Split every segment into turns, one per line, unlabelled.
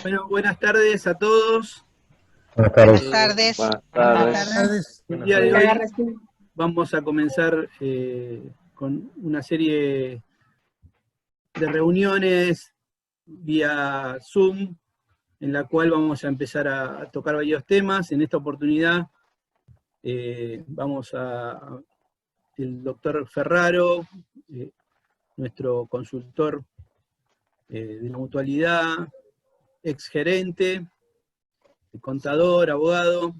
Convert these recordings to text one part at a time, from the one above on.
Bueno, buenas tardes a todos.
Buenas
Buenas
tardes.
tardes.
Buenas
Buenas
tardes.
tardes.
El día de hoy vamos a comenzar con una serie de reuniones vía Zoom, en la cual vamos a empezar a tocar varios temas. En esta oportunidad vamos a el doctor Ferraro, nuestro consultor de la mutualidad, ex gerente, contador, abogado.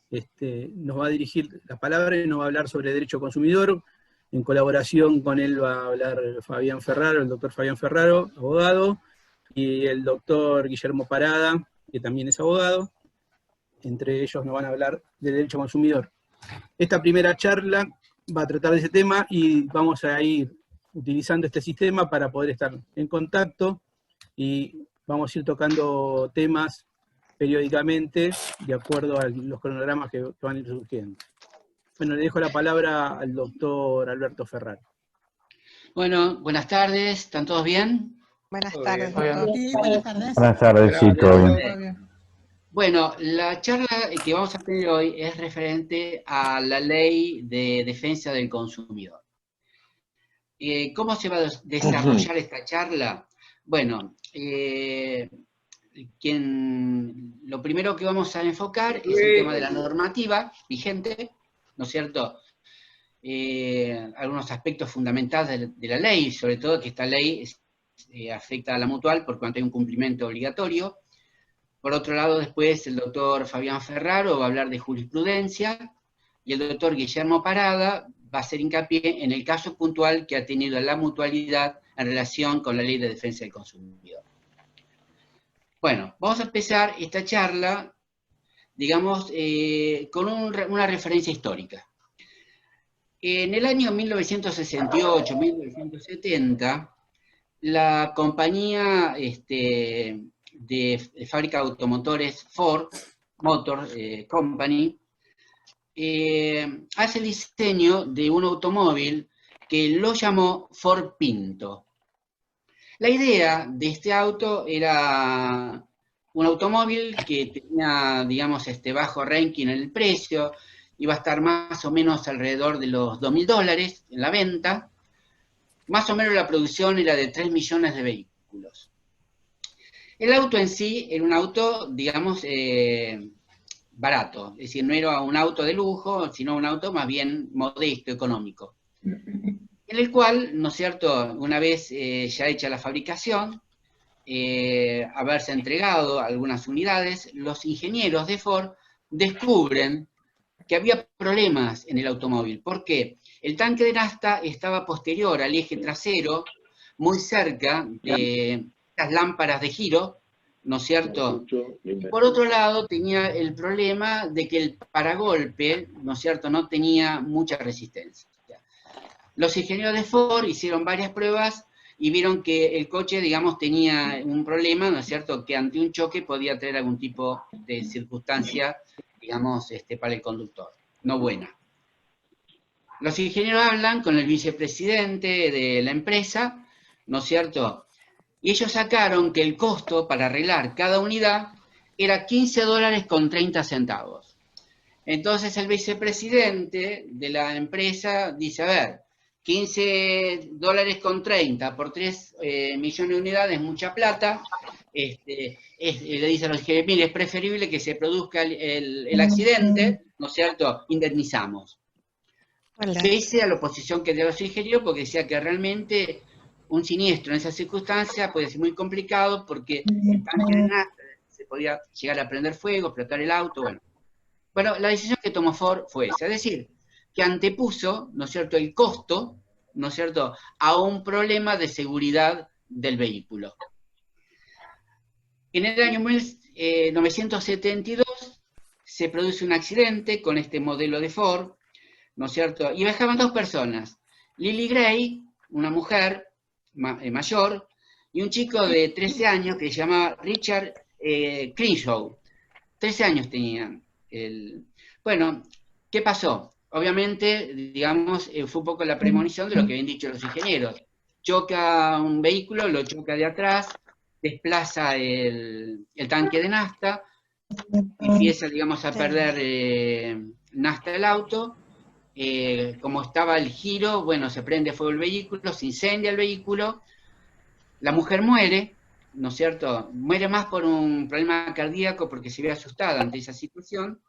Nos va a dirigir la palabra y nos va a hablar sobre derecho consumidor. En colaboración con él va a hablar Fabián Ferraro, el doctor Fabián Ferraro, abogado, y el doctor Guillermo Parada, que también es abogado. Entre ellos nos van a hablar de derecho consumidor. Esta primera charla va a tratar de ese tema y vamos a ir utilizando este sistema para poder estar en contacto y vamos a ir tocando temas periódicamente, de acuerdo a los cronogramas que van a ir surgiendo. Bueno, le dejo la palabra al doctor Alberto Ferraro.
Bueno, buenas tardes, ¿están todos bien?
Buenas tardes,
doctor. Sí, buenas tardes.
Buenas tardes, sí, todo bien.
Bueno, la charla que vamos a tener hoy es referente a la ley de defensa del consumidor. ¿Cómo se va a desarrollar esta charla? Bueno, lo primero que vamos a enfocar es el tema de la normativa vigente, ¿no es cierto? Algunos aspectos fundamentales de la ley, sobre todo que esta ley afecta a la mutual por cuanto hay un cumplimiento obligatorio. Por otro lado, después el doctor Fabián Ferraro va a hablar de jurisprudencia y el doctor Guillermo Parada va a hacer hincapié en el caso puntual que ha tenido la mutualidad en relación con la ley de defensa del consumidor. Bueno, vamos a empezar esta charla, digamos, con una referencia histórica. En el año 1968-1970, la compañía de fábrica de automotores Ford Motor Company hace el diseño de un automóvil que lo llamó Ford Pinto. La idea de este auto era un automóvil que tenía, digamos, bajo ranking en el precio, iba a estar más o menos alrededor de los $2.000 en la venta. Más o menos la producción era de 3 millones de vehículos. El auto en sí era un auto, digamos, barato, es decir, no era un auto de lujo, sino un auto más bien modesto, económico. En el cual, ¿no es cierto?, una vez ya hecha la fabricación, haberse entregado algunas unidades, los ingenieros de Ford descubren que había problemas en el automóvil. ¿Por qué? El tanque de nafta estaba posterior al eje trasero, muy cerca de las lámparas de giro, ¿no es cierto? Y por otro lado tenía el problema de que el paragolpe, ¿no es cierto?, no tenía mucha resistencia. Los ingenieros de Ford hicieron varias pruebas y vieron que el coche, digamos, tenía un problema, ¿no es cierto?, que ante un choque podía tener algún tipo de circunstancia, digamos, para el conductor, no buena. Los ingenieros hablan con el vicepresidente de la empresa, ¿no es cierto?, y ellos sacaron que el costo para arreglar cada unidad era $15.30. Entonces el vicepresidente de la empresa dice, a ver, $15.30 por 3 millones de unidades es mucha plata. Le dice a los ingenieros, mire, es preferible que se produzca el accidente, ¿no es cierto?, indemnizamos.
Hola.
Pese a la oposición que dio los ingenieros, porque decía que realmente un siniestro en esa circunstancia puede ser muy complicado porque el tanque de nafta se podía llegar a prender fuego, explotar el auto, bueno. Bueno, la decisión que tomó Ford fue esa, es decir, que antepuso, ¿no es cierto?, el costo, ¿no es cierto?, a un problema de seguridad del vehículo. En el año 1972 se produce un accidente con este modelo de Ford, ¿no es cierto?, y viajaban 2 personas, Lily Gray, una mujer mayor, y un chico de 13 años que se llama Richard Crenshaw. 13 años tenían. Bueno, ¿qué pasó? Obviamente, digamos, fue un poco la premonición de lo que habían dicho los ingenieros. Choca un vehículo, lo choca de atrás, desplaza el tanque de nafta, empieza, digamos, a perder nafta el auto, como estaba el giro, bueno, se prende fuego el vehículo, se incendia el vehículo, la mujer muere, ¿no es cierto? Muere más por un problema cardíaco porque se ve asustada ante esa situación,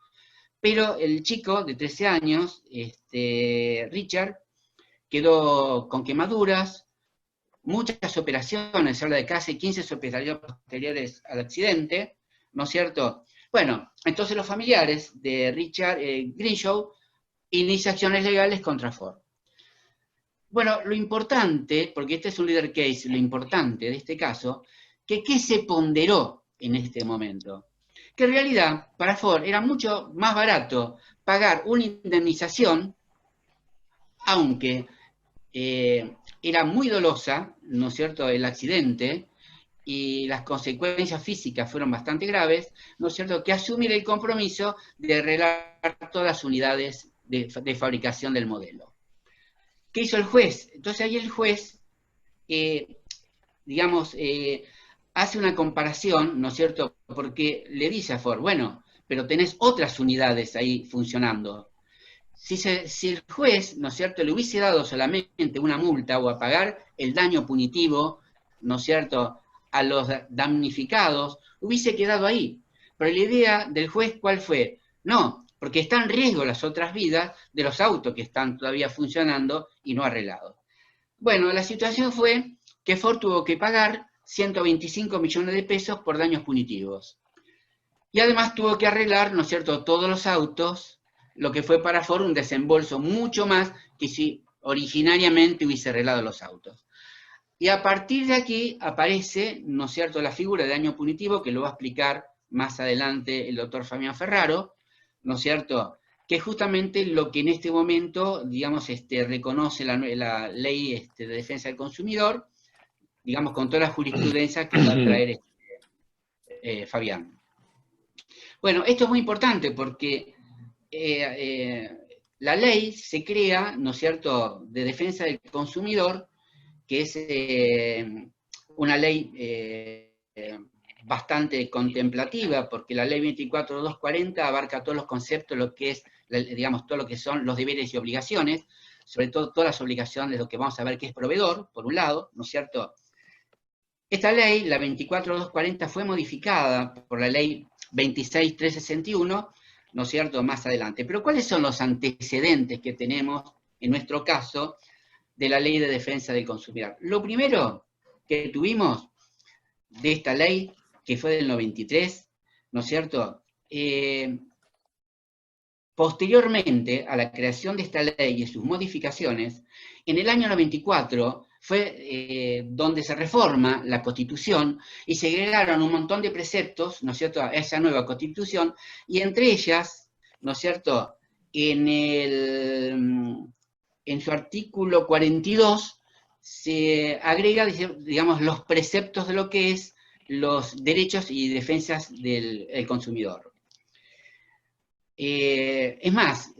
pero el chico de 13 años, Richard, quedó con quemaduras, muchas operaciones, se habla de casi 15 operaciones posteriores al accidente, ¿no es cierto? Bueno, entonces los familiares de Richard Greenshaw inician acciones legales contra Ford. Bueno, lo importante, porque este es un leader case, lo importante de este caso, que ¿qué se ponderó en este momento? Que en realidad para Ford era mucho más barato pagar una indemnización, aunque era muy dolosa, ¿no es cierto?, el accidente, y las consecuencias físicas fueron bastante graves, ¿no es cierto?, que asumir el compromiso de arreglar todas las unidades de fabricación del modelo. ¿Qué hizo el juez? Entonces ahí el juez, digamos, hace una comparación, ¿no es cierto?, porque le dice a Ford, bueno, pero tenés otras unidades ahí funcionando. Si el juez, ¿no es cierto?, le hubiese dado solamente una multa o a pagar el daño punitivo, ¿no es cierto?, a los damnificados, hubiese quedado ahí. Pero la idea del juez, ¿cuál fue? No, porque están en riesgo las otras vidas de los autos que están todavía funcionando y no arreglados. Bueno, la situación fue que Ford tuvo que pagar 125 millones de pesos por daños punitivos. Y además tuvo que arreglar, ¿no es cierto?, todos los autos, lo que fue para Ford un desembolso mucho más que si originariamente hubiese arreglado los autos. Y a partir de aquí aparece, ¿no es cierto?, la figura de daño punitivo, que lo va a explicar más adelante el doctor Fabián Ferraro, ¿no es cierto?, que es justamente lo que en este momento, digamos, reconoce la ley de defensa del consumidor, digamos, con toda la jurisprudencia que va a traer Fabián. Bueno, esto es muy importante porque la ley se crea, ¿no es cierto?, de defensa del consumidor, que es una ley bastante contemplativa, porque la ley 24.240 abarca todos los conceptos, lo que es, digamos, todo lo que son los deberes y obligaciones, sobre todo todas las obligaciones de lo que vamos a ver que es proveedor, por un lado, ¿no es cierto? Esta ley, la 24.240, fue modificada por la ley 26.361, ¿no es cierto?, más adelante. Pero ¿cuáles son los antecedentes que tenemos, en nuestro caso, de la ley de defensa del consumidor? Lo primero que tuvimos de esta ley, que fue del 93, ¿no es cierto?, posteriormente a la creación de esta ley y sus modificaciones, en el año 94 fue donde se reforma la Constitución y se agregaron un montón de preceptos, ¿no es cierto?, a esa nueva Constitución, y entre ellas, ¿no es cierto?, en su artículo 42 se agrega, digamos, los preceptos de lo que es los derechos y defensas del consumidor. Es más,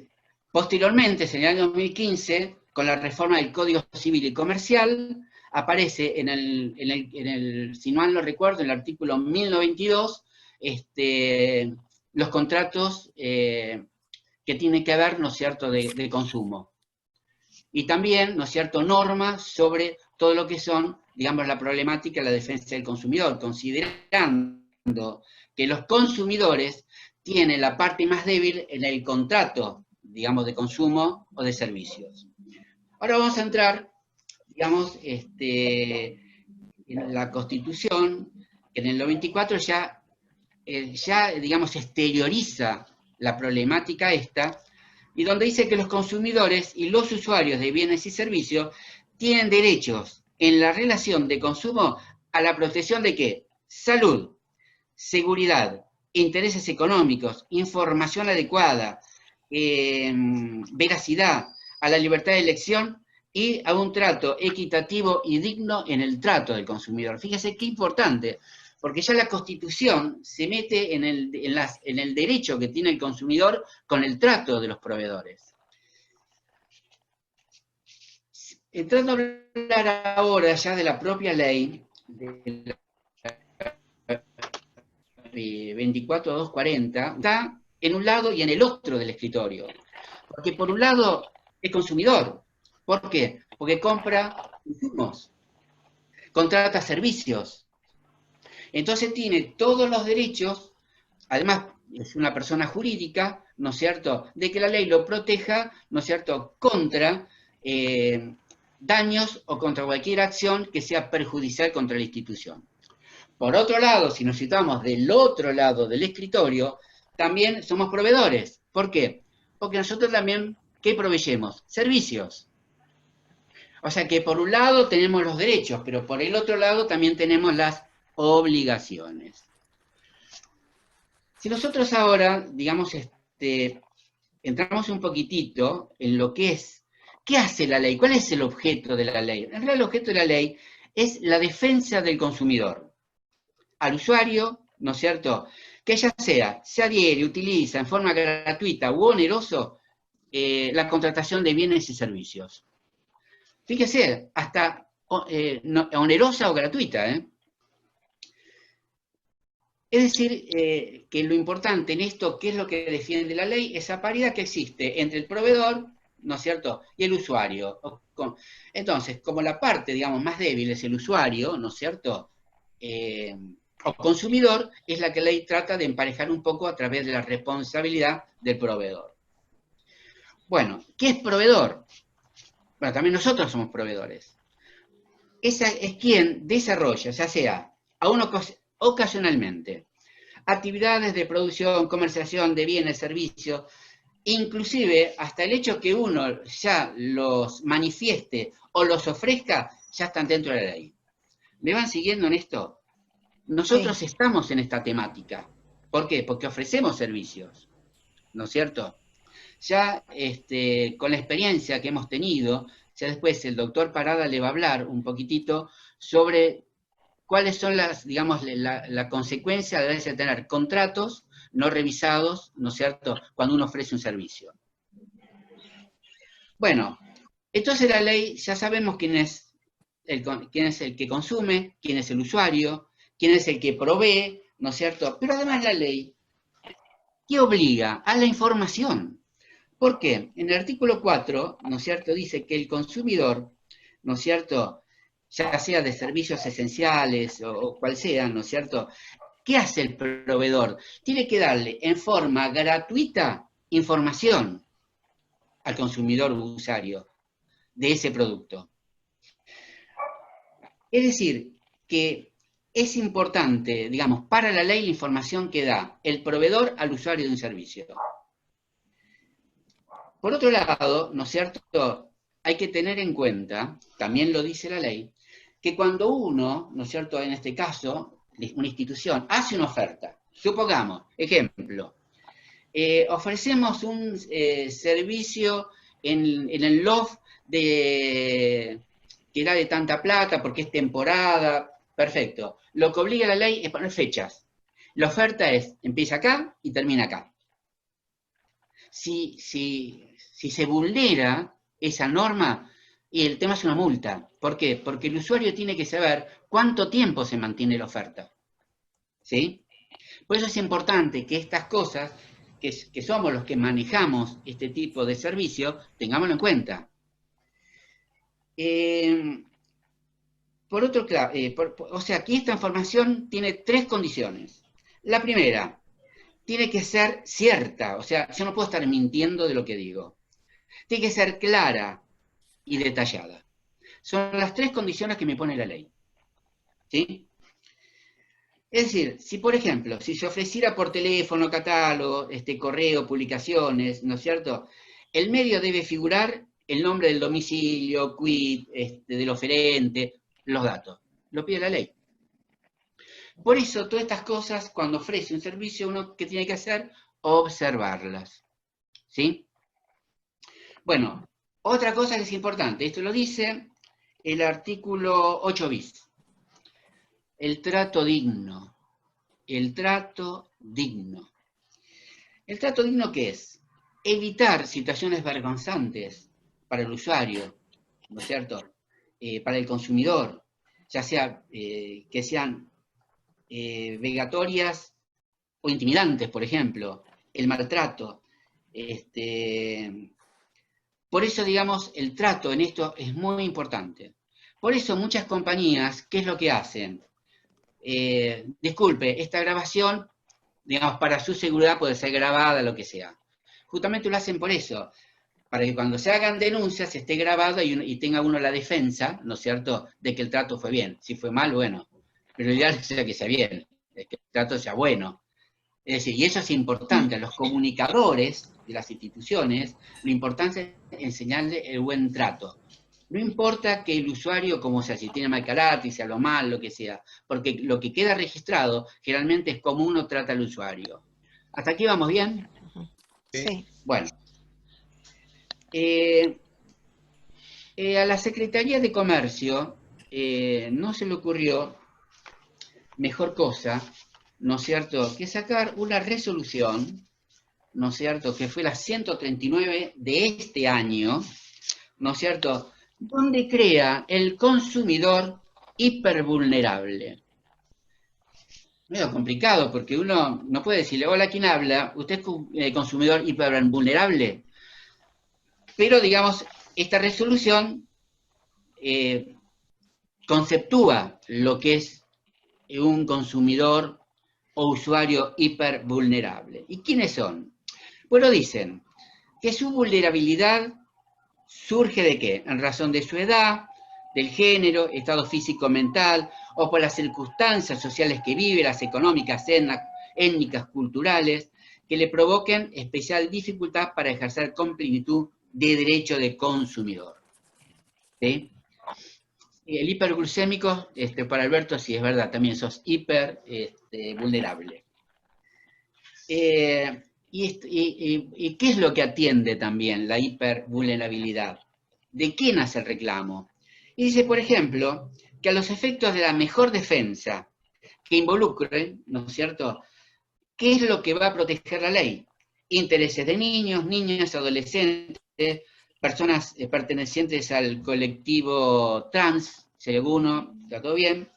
posteriormente, en el año 2015, con la reforma del Código Civil y Comercial, aparece si mal no recuerdo, en el artículo 1092, los contratos que tienen que ver, ¿no es cierto?, de consumo. Y también, ¿no es cierto?, normas sobre todo lo que son, digamos, la problemática de la defensa del consumidor, considerando que los consumidores tienen la parte más débil en el contrato, digamos, de consumo o de servicios. Ahora vamos a entrar, digamos, en la Constitución, que en el 94 ya digamos, exterioriza la problemática esta, y donde dice que los consumidores y los usuarios de bienes y servicios tienen derechos en la relación de consumo a la protección de ¿qué? Salud, seguridad, intereses económicos, información adecuada, veracidad, a la libertad de elección y a un trato equitativo y digno en el trato del consumidor. Fíjese qué importante, porque ya la Constitución se mete en el derecho que tiene el consumidor con el trato de los proveedores. Entrando a hablar ahora ya de la propia ley, de 24.240 está en un lado y en el otro del escritorio. Porque por un lado es consumidor. ¿Por qué? Porque compra insumos, contrata servicios. Entonces tiene todos los derechos, además es una persona jurídica, ¿no es cierto?, de que la ley lo proteja, ¿no es cierto?, contra daños o contra cualquier acción que sea perjudicial contra la institución. Por otro lado, si nos situamos del otro lado del escritorio, también somos proveedores. ¿Por qué? Porque nosotros también, ¿qué proveyemos? Servicios. O sea que por un lado tenemos los derechos, pero por el otro lado también tenemos las obligaciones. Si nosotros ahora, digamos, entramos un poquitito en lo que es, ¿qué hace la ley? ¿Cuál es el objeto de la ley? En realidad el objeto de la ley es la defensa del consumidor, al usuario, ¿no es cierto?, que ya sea, se adhiere, utiliza en forma gratuita u oneroso la contratación de bienes y servicios. Fíjese, hasta onerosa o gratuita, ¿eh? Es decir, que lo importante en esto, ¿qué es lo que defiende la ley? Esa paridad que existe entre el proveedor, ¿no es cierto?, y el usuario. Entonces, como la parte, digamos, más débil es el usuario, ¿no es cierto?, o consumidor, es la que la ley trata de emparejar un poco a través de la responsabilidad del proveedor. Bueno, ¿qué es proveedor? Bueno, también nosotros somos proveedores. Esa es quien desarrolla, ya sea ocasionalmente, actividades de producción, comercialización de bienes, servicios, inclusive hasta el hecho que uno ya los manifieste o los ofrezca, ya están dentro de la ley. ¿Me van siguiendo en esto? Nosotros estamos en esta temática. ¿Por qué? Porque ofrecemos servicios, ¿no es cierto? Ya con la experiencia que hemos tenido, ya después el doctor Parada le va a hablar un poquitito sobre cuáles son las, digamos, la consecuencia de tener contratos no revisados, ¿no es cierto?, cuando uno ofrece un servicio. Bueno, entonces la ley, ya sabemos quién es el que consume, quién es el usuario, quién es el que provee, ¿no es cierto? Pero además la ley, ¿qué obliga? A la información. ¿Por qué? En el artículo 4, ¿no es cierto?, dice que el consumidor, ¿no es cierto?, ya sea de servicios esenciales o cual sea, ¿no es cierto?, ¿qué hace el proveedor? Tiene que darle en forma gratuita información al consumidor usuario de ese producto. Es decir, que es importante, digamos, para la ley la información que da el proveedor al usuario de un servicio. Por otro lado, ¿no es cierto?, hay que tener en cuenta, también lo dice la ley, que cuando uno, ¿no es cierto?, en este caso, una institución, hace una oferta, supongamos, ejemplo, ofrecemos un servicio en el loft que da de tanta plata porque es temporada, perfecto. Lo que obliga la ley es poner fechas. La oferta empieza acá y termina acá. Si se vulnera esa norma, y el tema es una multa. ¿Por qué? Porque el usuario tiene que saber cuánto tiempo se mantiene la oferta. ¿Sí? Por eso es importante que estas cosas, que somos los que manejamos este tipo de servicio, tengámoslo en cuenta. O sea, aquí esta información tiene 3 condiciones. La primera, tiene que ser cierta, o sea, yo no puedo estar mintiendo de lo que digo. Tiene que ser clara y detallada. Son las 3 condiciones que me pone la ley. ¿Sí? Es decir, si por ejemplo, si se ofreciera por teléfono, catálogo, correo, publicaciones, ¿no es cierto?, el medio debe figurar el nombre del domicilio, quit, del oferente, los datos. Lo pide la ley. Por eso, todas estas cosas, cuando ofrece un servicio, uno que tiene que hacer, observarlas. ¿Sí? Bueno, otra cosa que es importante, esto lo dice el artículo 8 bis. El trato digno. El trato digno. ¿El trato digno qué es? Evitar situaciones vergonzantes para el usuario, ¿no es cierto?, para el consumidor, ya sea que sean vejatorias o intimidantes, por ejemplo, el maltrato. Por eso, digamos, el trato en esto es muy importante. Por eso muchas compañías, ¿qué es lo que hacen? Disculpe, esta grabación, digamos, para su seguridad puede ser grabada, lo que sea. Justamente lo hacen por eso, para que cuando se hagan denuncias esté grabado y tenga uno la defensa, ¿no es cierto?, de que el trato fue bien. Si fue mal, bueno, pero lo ideal es que sea bien, es que el trato sea bueno. Es decir, y eso es importante, a los comunicadores de las instituciones, lo importante es enseñarle el buen trato. No importa que el usuario, como sea, si tiene mal carácter, si habló mal, lo que sea, porque lo que queda registrado generalmente es cómo uno trata al usuario. ¿Hasta aquí vamos bien?
Sí.
Bueno. A la Secretaría de Comercio no se le ocurrió mejor cosa, ¿no es cierto?, que sacar una resolución, ¿no es cierto?, que fue la 139 de este año, ¿no es cierto?, donde crea el consumidor hipervulnerable. Medio complicado, porque uno no puede decirle, hola, ¿quién habla? ¿Usted es consumidor hipervulnerable? Pero, digamos, esta resolución conceptúa lo que es un consumidor o usuario hipervulnerable. ¿Y quiénes son? Bueno, dicen que su vulnerabilidad surge de qué? En razón de su edad, del género, estado físico-mental, o por las circunstancias sociales que vive, las económicas, étnicas, culturales, que le provoquen especial dificultad para ejercer con plenitud de derecho de consumidor. ¿Sí? El hiperglucémico, para Alberto, sí, es verdad, también sos hiper vulnerable. ¿Y qué es lo que atiende también la hipervulnerabilidad? ¿De qué nace el reclamo? Y dice, por ejemplo, que a los efectos de la mejor defensa que involucre, ¿no es cierto?, ¿qué es lo que va a proteger la ley? Intereses de niños, niñas, adolescentes, personas pertenecientes al colectivo trans, si hay alguno, está todo bien,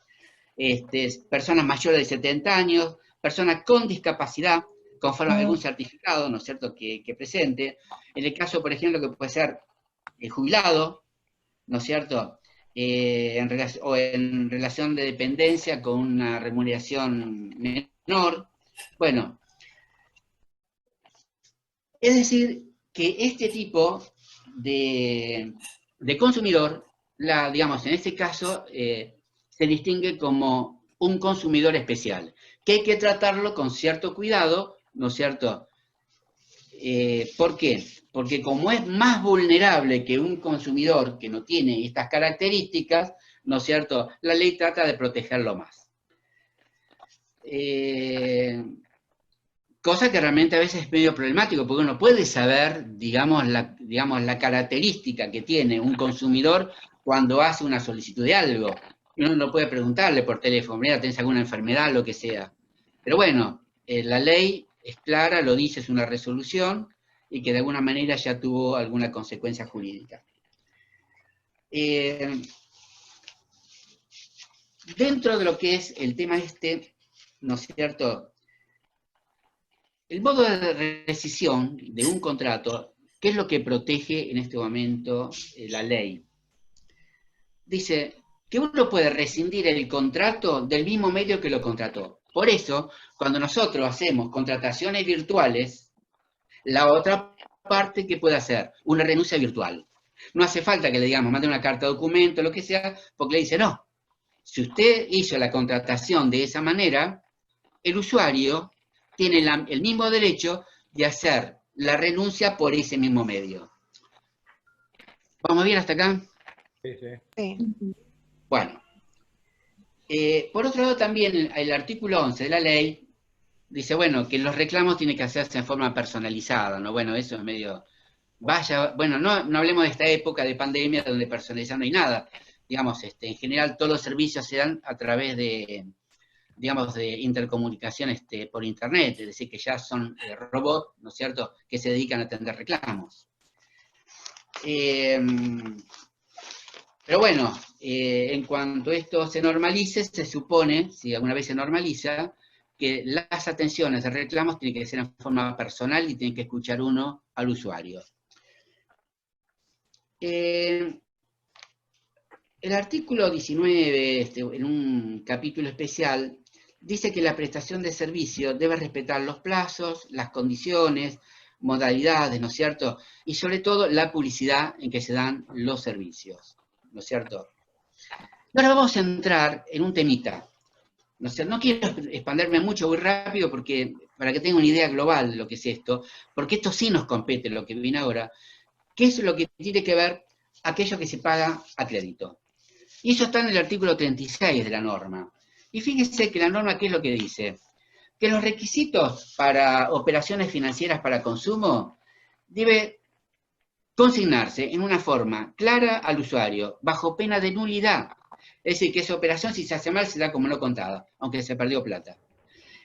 personas mayores de 70 años, personas con discapacidad, conforme a algún certificado, ¿no es cierto?, que presente. En el caso, por ejemplo, que puede ser jubilado, ¿no es cierto?, o en relación de dependencia con una remuneración menor. Bueno, es decir, que este tipo de consumidor, digamos, en este caso, se distingue como un consumidor especial, que hay que tratarlo con cierto cuidado, ¿no es cierto? ¿Por qué? Porque como es más vulnerable que un consumidor que no tiene estas características, ¿no es cierto?, la ley trata de protegerlo más. Cosa que realmente a veces es medio problemático, porque uno puede saber, digamos, la característica que tiene un consumidor cuando hace una solicitud de algo. Y uno no puede preguntarle por teléfono, mira, ¿tenés alguna enfermedad, lo que sea? Pero bueno, la ley es clara, lo dice, es una resolución, y que de alguna manera ya tuvo alguna consecuencia jurídica. Dentro de lo que es el tema ¿no es cierto?, el modo de rescisión de un contrato, ¿qué es lo que protege en este momento la ley? Dice que uno puede rescindir el contrato del mismo medio que lo contrató. Por eso, cuando nosotros hacemos contrataciones virtuales, la otra parte que puede hacer, una renuncia virtual. No hace falta que le digamos, mande una carta de documento, lo que sea, porque le dice, no, si usted hizo la contratación de esa manera, el usuario tiene el mismo derecho de hacer la renuncia por ese mismo medio. ¿Vamos bien hasta acá?
Sí, sí.
Sí.
Bueno. Por otro lado, también el artículo 11 de la ley dice, bueno, que los reclamos tienen que hacerse en forma personalizada, ¿no? Bueno, eso es medio... bueno, no hablemos de esta época de pandemia donde personalizar no hay nada. Digamos, en general todos los servicios se dan a través de, digamos, de intercomunicación por internet, es decir, que ya son robots, ¿no es cierto?, que se dedican a atender reclamos. Pero bueno, en cuanto esto se normalice, se supone, si alguna vez se normaliza, que las atenciones de reclamos tienen que ser en forma personal y tienen que escuchar uno al usuario. El artículo 19, en un capítulo especial, dice que la prestación de servicio debe respetar los plazos, las condiciones, modalidades, ¿no es cierto? Y sobre todo la publicidad en que se dan los servicios, ¿no es cierto? Ahora vamos a entrar en un temita. No quiero expanderme mucho, muy rápido, porque para que tengan una idea global de lo que es esto, porque esto sí nos compete, lo que viene ahora, que es lo que tiene que ver aquello que se paga a crédito. Y eso está en el artículo 36 de la norma. Y fíjense que la norma, ¿qué es lo que dice? Que los requisitos para operaciones financieras para consumo debe consignarse en una forma clara al usuario, bajo pena de nulidad. Es decir, que esa operación, si se hace mal, se da como no contada, aunque se perdió plata.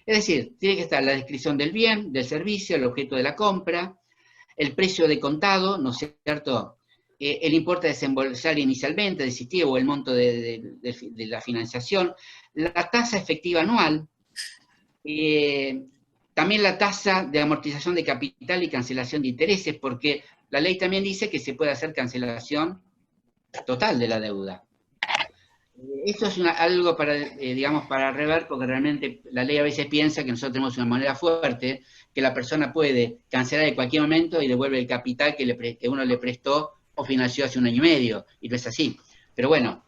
Es decir, tiene que estar la descripción del bien, del servicio, el objeto de la compra, el precio de contado, ¿no es cierto? El importe a desembolsar inicialmente, de existir, o el monto de la financiación, la tasa efectiva anual, también la tasa de amortización de capital y cancelación de intereses, porque la ley también dice que se puede hacer cancelación total de la deuda. Esto es algo para, digamos, para rever, porque realmente la ley a veces piensa que nosotros tenemos una moneda fuerte, que la persona puede cancelar en cualquier momento y devuelve el capital que uno le prestó o financió hace 1 año y medio, y no es así. Pero bueno,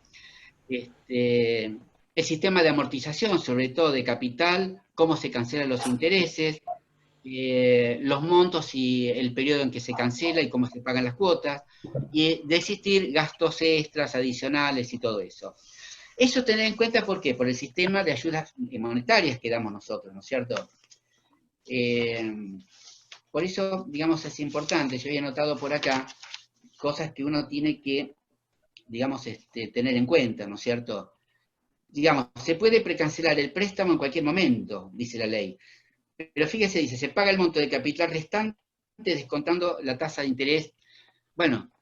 el sistema de amortización, sobre todo de capital, cómo se cancelan los intereses, los montos y el periodo en que se cancela y cómo se pagan las cuotas, y de existir gastos extras, adicionales y todo eso. Eso tener en cuenta, ¿por qué? Por el sistema de ayudas monetarias que damos nosotros, ¿no es cierto? Por eso, digamos, es importante. Yo había notado por acá cosas que uno tiene que, digamos, tener en cuenta, ¿no es cierto? Digamos, se puede precancelar el préstamo en cualquier momento, dice la ley. Pero fíjese, dice, se paga el monto de capital restante descontando la tasa de interés. Bueno,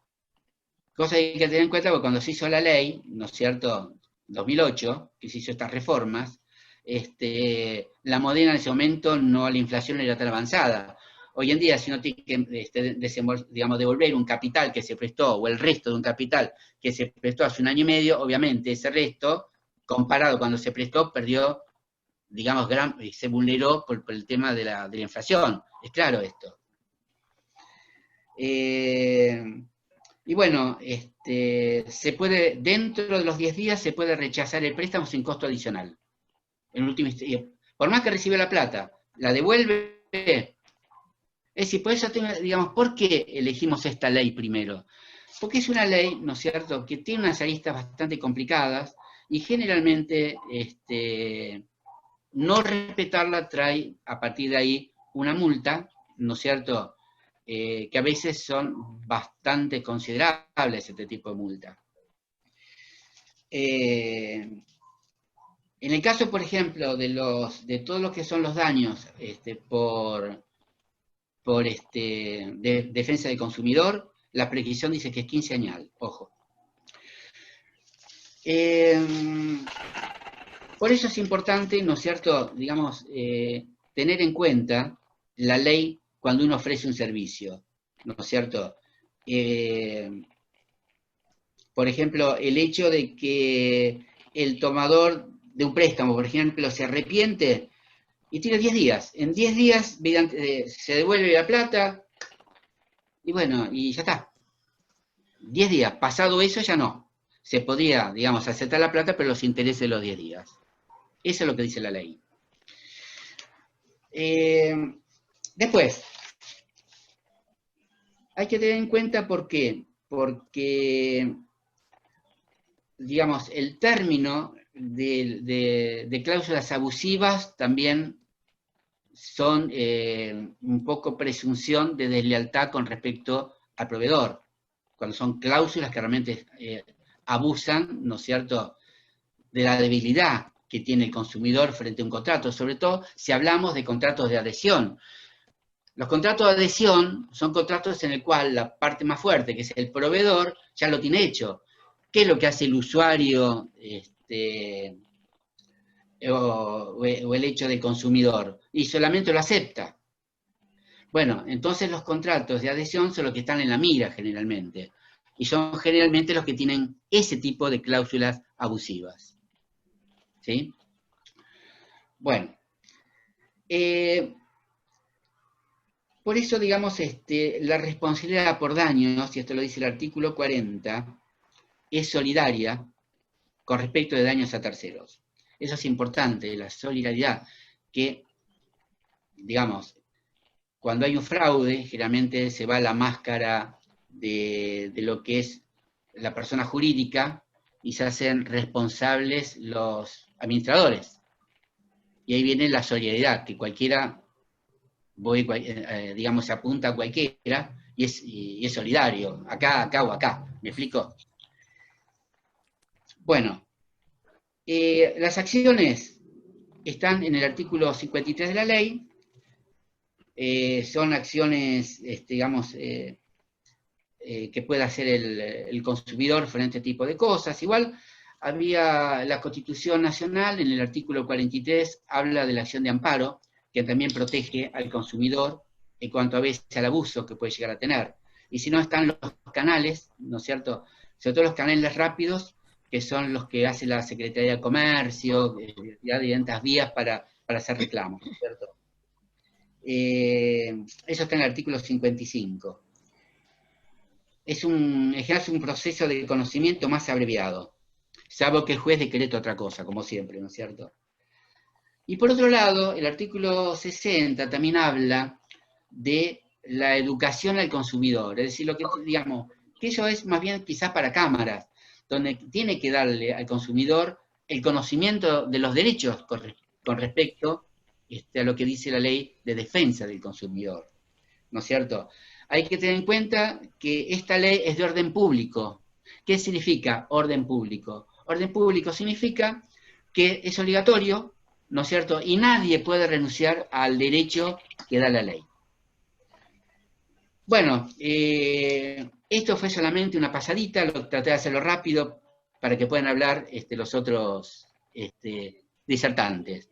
cosa que hay que tener en cuenta, porque cuando se hizo la ley, ¿no es cierto?, 2008, que se hizo estas reformas, la moneda en ese momento, no, la inflación era tan avanzada. Hoy en día, si uno tiene que digamos, devolver un capital que se prestó, o el resto de un capital que se prestó hace 1 año y medio, obviamente ese resto, comparado cuando se prestó, perdió, digamos, se vulneró por el tema de la inflación. Es claro esto. Y bueno, se puede, dentro de los 10 días, se puede rechazar el préstamo sin costo adicional. En último, por más que recibe la plata, la devuelve. Es decir, por eso, digamos, ¿por qué elegimos esta ley primero? Porque es una ley, ¿no es cierto?, que tiene unas aristas bastante complicadas y generalmente no respetarla trae a partir de ahí una multa, ¿no es cierto?, que a veces son bastante considerables este tipo de multa. En el caso, por ejemplo, de todo lo que son los daños por defensa del consumidor, la prescripción dice que es 15 años, ojo. Por eso es importante, ¿no es cierto?, digamos, tener en cuenta la ley cuando uno ofrece un servicio, ¿no es cierto? Por ejemplo, el hecho de que el tomador de un préstamo, por ejemplo, se arrepiente y tiene 10 días. En 10 días se devuelve la plata y bueno, y ya está. 10 días. Pasado eso ya no. Se podría, digamos, aceptar la plata, pero los intereses de los 10 días. Eso es lo que dice la ley. Después, hay que tener en cuenta por qué. Porque, digamos, el término de cláusulas abusivas también son un poco presunción de deslealtad con respecto al proveedor. Cuando son cláusulas que realmente abusan, ¿no es cierto?, de la debilidad que tiene el consumidor frente a un contrato, sobre todo si hablamos de contratos de adhesión. Los contratos de adhesión son contratos en el cual la parte más fuerte, que es el proveedor, ya lo tiene hecho. ¿Qué es lo que hace el usuario o el hecho del consumidor, y solamente lo acepta. Bueno, entonces los contratos de adhesión son los que están en la mira generalmente, y son generalmente los que tienen ese tipo de cláusulas abusivas. ¿Sí? Bueno, por eso, digamos, la responsabilidad por daños, y esto lo dice el artículo 40, es solidaria con respecto de daños a terceros. Eso es importante, la solidaridad, que, digamos, cuando hay un fraude, generalmente se va a la máscara de lo que es la persona jurídica y se hacen responsables los administradores. Y ahí viene la solidaridad, que cualquiera, digamos, se apunta a cualquiera y es solidario, acá o acá. ¿Me explico? Bueno, las acciones están en el artículo 53 de la ley. Son acciones, digamos, que puede hacer el consumidor frente a este tipo de cosas. Igual había la Constitución Nacional, en el artículo 43, habla de la acción de amparo, que también protege al consumidor en cuanto a veces al abuso que puede llegar a tener. Y si no, están los canales, ¿no es cierto? Sobre todo los canales rápidos, que son los que hace la Secretaría de Comercio, ya distintas vías para hacer reclamos, ¿no es cierto? Eso está en el artículo 55. Es un proceso de conocimiento más abreviado, salvo que el juez decrete otra cosa, como siempre, ¿no es cierto? Y por otro lado, el artículo 60 también habla de la educación al consumidor, es decir, lo que, digamos, que eso es más bien quizás para cámaras, donde tiene que darle al consumidor el conocimiento de los derechos con respecto a lo que dice la ley de defensa del consumidor, ¿no es cierto? Hay que tener en cuenta que esta ley es de orden público. ¿Qué significa orden público? Orden público significa que es obligatorio, ¿no es cierto? Y nadie puede renunciar al derecho que da la ley. Bueno, esto fue solamente una pasadita, traté de hacerlo rápido para que puedan hablar los otros disertantes.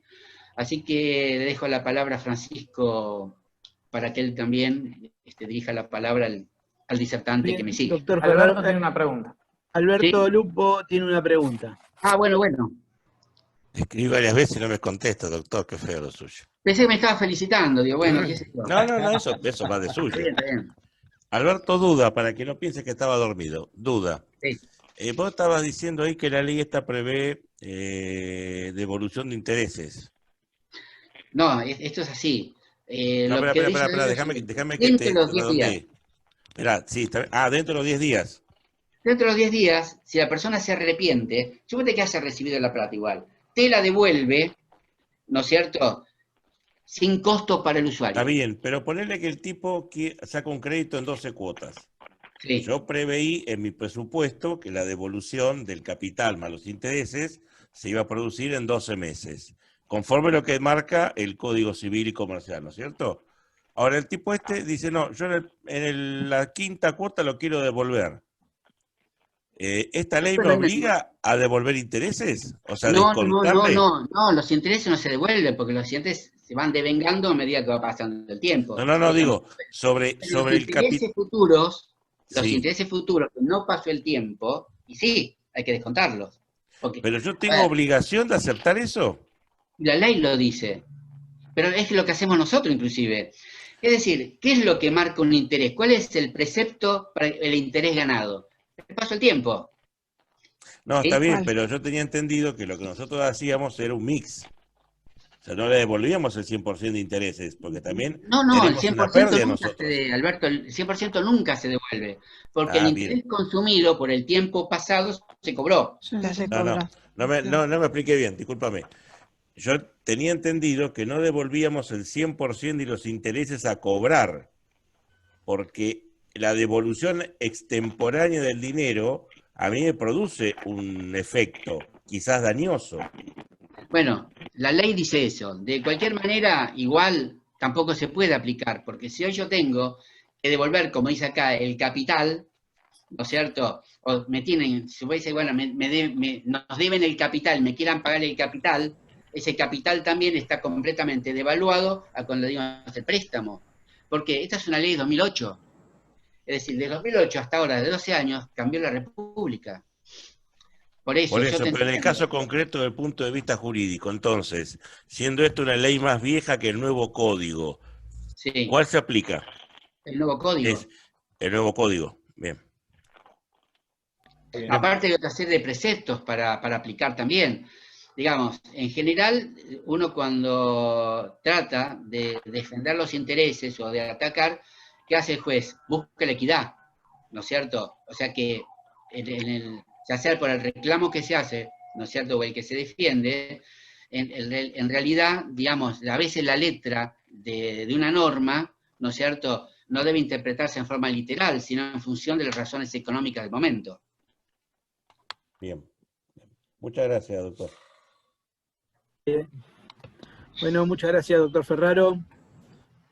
Así que le dejo la palabra a Francisco para que él también dirija la palabra al disertante
Bien,
que me sigue.
doctor
Alberto
Ferraro,
tiene una pregunta.
Alberto
¿Sí?
Lupo tiene una pregunta.
Ah, bueno.
Escribí varias veces y no me contesta, doctor, qué feo lo suyo.
Pensé que me estaba felicitando, digo, bueno, qué sé yo.
No, eso va de suyo.
Está bien.
Alberto duda, para que no piense que estaba dormido, duda.
Sí.
Vos estabas diciendo ahí que la ley esta prevé devolución de intereses.
No, esto es así.
No, espera, déjame que te
los 10 días.
redondee. Esperá, sí, dentro de los 10 días.
Dentro de los 10 días, si la persona se arrepiente, suponete que haya recibido la plata igual, te la devuelve, ¿no es cierto?, sin costo para el usuario.
Está bien, pero ponerle que el tipo saca un crédito en 12 cuotas. Sí. Yo preveí en mi presupuesto que la devolución del capital más los intereses se iba a producir en 12 meses, conforme lo que marca el Código Civil y Comercial, ¿no es cierto? Ahora el tipo dice, no, yo en la quinta cuota lo quiero devolver. ¿Esta ley me obliga a devolver intereses? O sea,
no, los intereses no se devuelven, porque los intereses se van devengando a medida que va pasando el tiempo.
No, digo, sobre el capital.
Los intereses futuros, que no pasó el tiempo, y sí, hay que descontarlos. Porque,
pero yo tengo obligación de aceptar eso.
La ley lo dice, pero es lo que hacemos nosotros inclusive. Es decir, ¿qué es lo que marca un interés? ¿Cuál es el precepto para el interés ganado? El paso del tiempo.
No, ¿sí? Está bien, pero yo tenía entendido que lo que nosotros hacíamos era un mix. O sea, no le devolvíamos el 100% de intereses, porque también
No, el 100% nunca Alberto, el 100% nunca se devuelve, porque el interés consumido por el tiempo pasado se cobró.
No me expliqué bien, discúlpame. Yo tenía entendido que no devolvíamos el 100% de los intereses a cobrar, porque la devolución extemporánea del dinero a mí me produce un efecto, quizás dañoso.
Bueno, la ley dice eso. De cualquier manera, igual tampoco se puede aplicar, porque si hoy yo tengo que devolver, como dice acá, el capital, ¿no es cierto? O me tienen, si voy a decir, bueno, nos deben el capital, me quieran pagar el capital, ese capital también está completamente devaluado a cuando le dimos el préstamo. Porque esta es una ley de 2008. Es decir, de 2008 hasta ahora, de 12 años, cambió la República. Por eso,
pero en el caso concreto, desde el punto de vista jurídico, entonces, siendo esto una ley más vieja que el nuevo código,
sí.
¿Cuál se aplica?
El nuevo código.
Es el nuevo código, bien.
Aparte de otra serie de preceptos para aplicar también. Digamos, en general, uno cuando trata de defender los intereses o de atacar, ¿qué hace el juez? Busca la equidad, ¿no es cierto? O sea que, ya sea por el reclamo que se hace, ¿no es cierto?, o el que se defiende, en realidad, digamos, a veces la letra de una norma, ¿no es cierto?, no debe interpretarse en forma literal, sino en función de las razones económicas del momento.
Bien. Muchas gracias, doctor.
Bueno, muchas gracias, doctor Ferraro.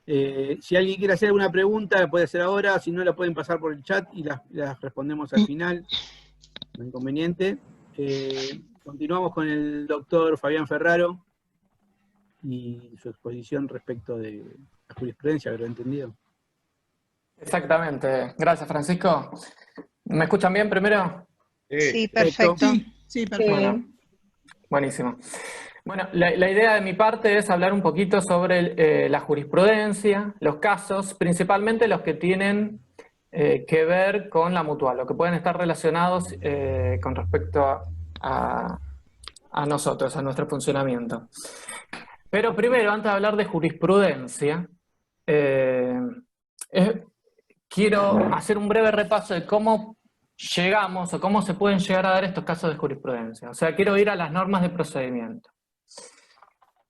Si alguien quiere hacer alguna pregunta, puede hacer ahora, si no la pueden pasar por el chat y las respondemos al final, no inconveniente. Continuamos con el doctor Fabián Ferraro y su exposición respecto de la jurisprudencia, ¿habrá entendido?
Exactamente. Gracias, Francisco. ¿Me escuchan bien primero?
Sí, perfecto.
Sí, perfecto.
Bueno, buenísimo. Bueno, la idea de mi parte es hablar un poquito sobre la jurisprudencia, los casos, principalmente los que tienen que ver con la mutual, o que pueden estar relacionados con respecto a nosotros, a nuestro funcionamiento. Pero primero, antes de hablar de jurisprudencia, quiero hacer un breve repaso de cómo llegamos o cómo se pueden llegar a dar estos casos de jurisprudencia. O sea, quiero ir a las normas de procedimiento.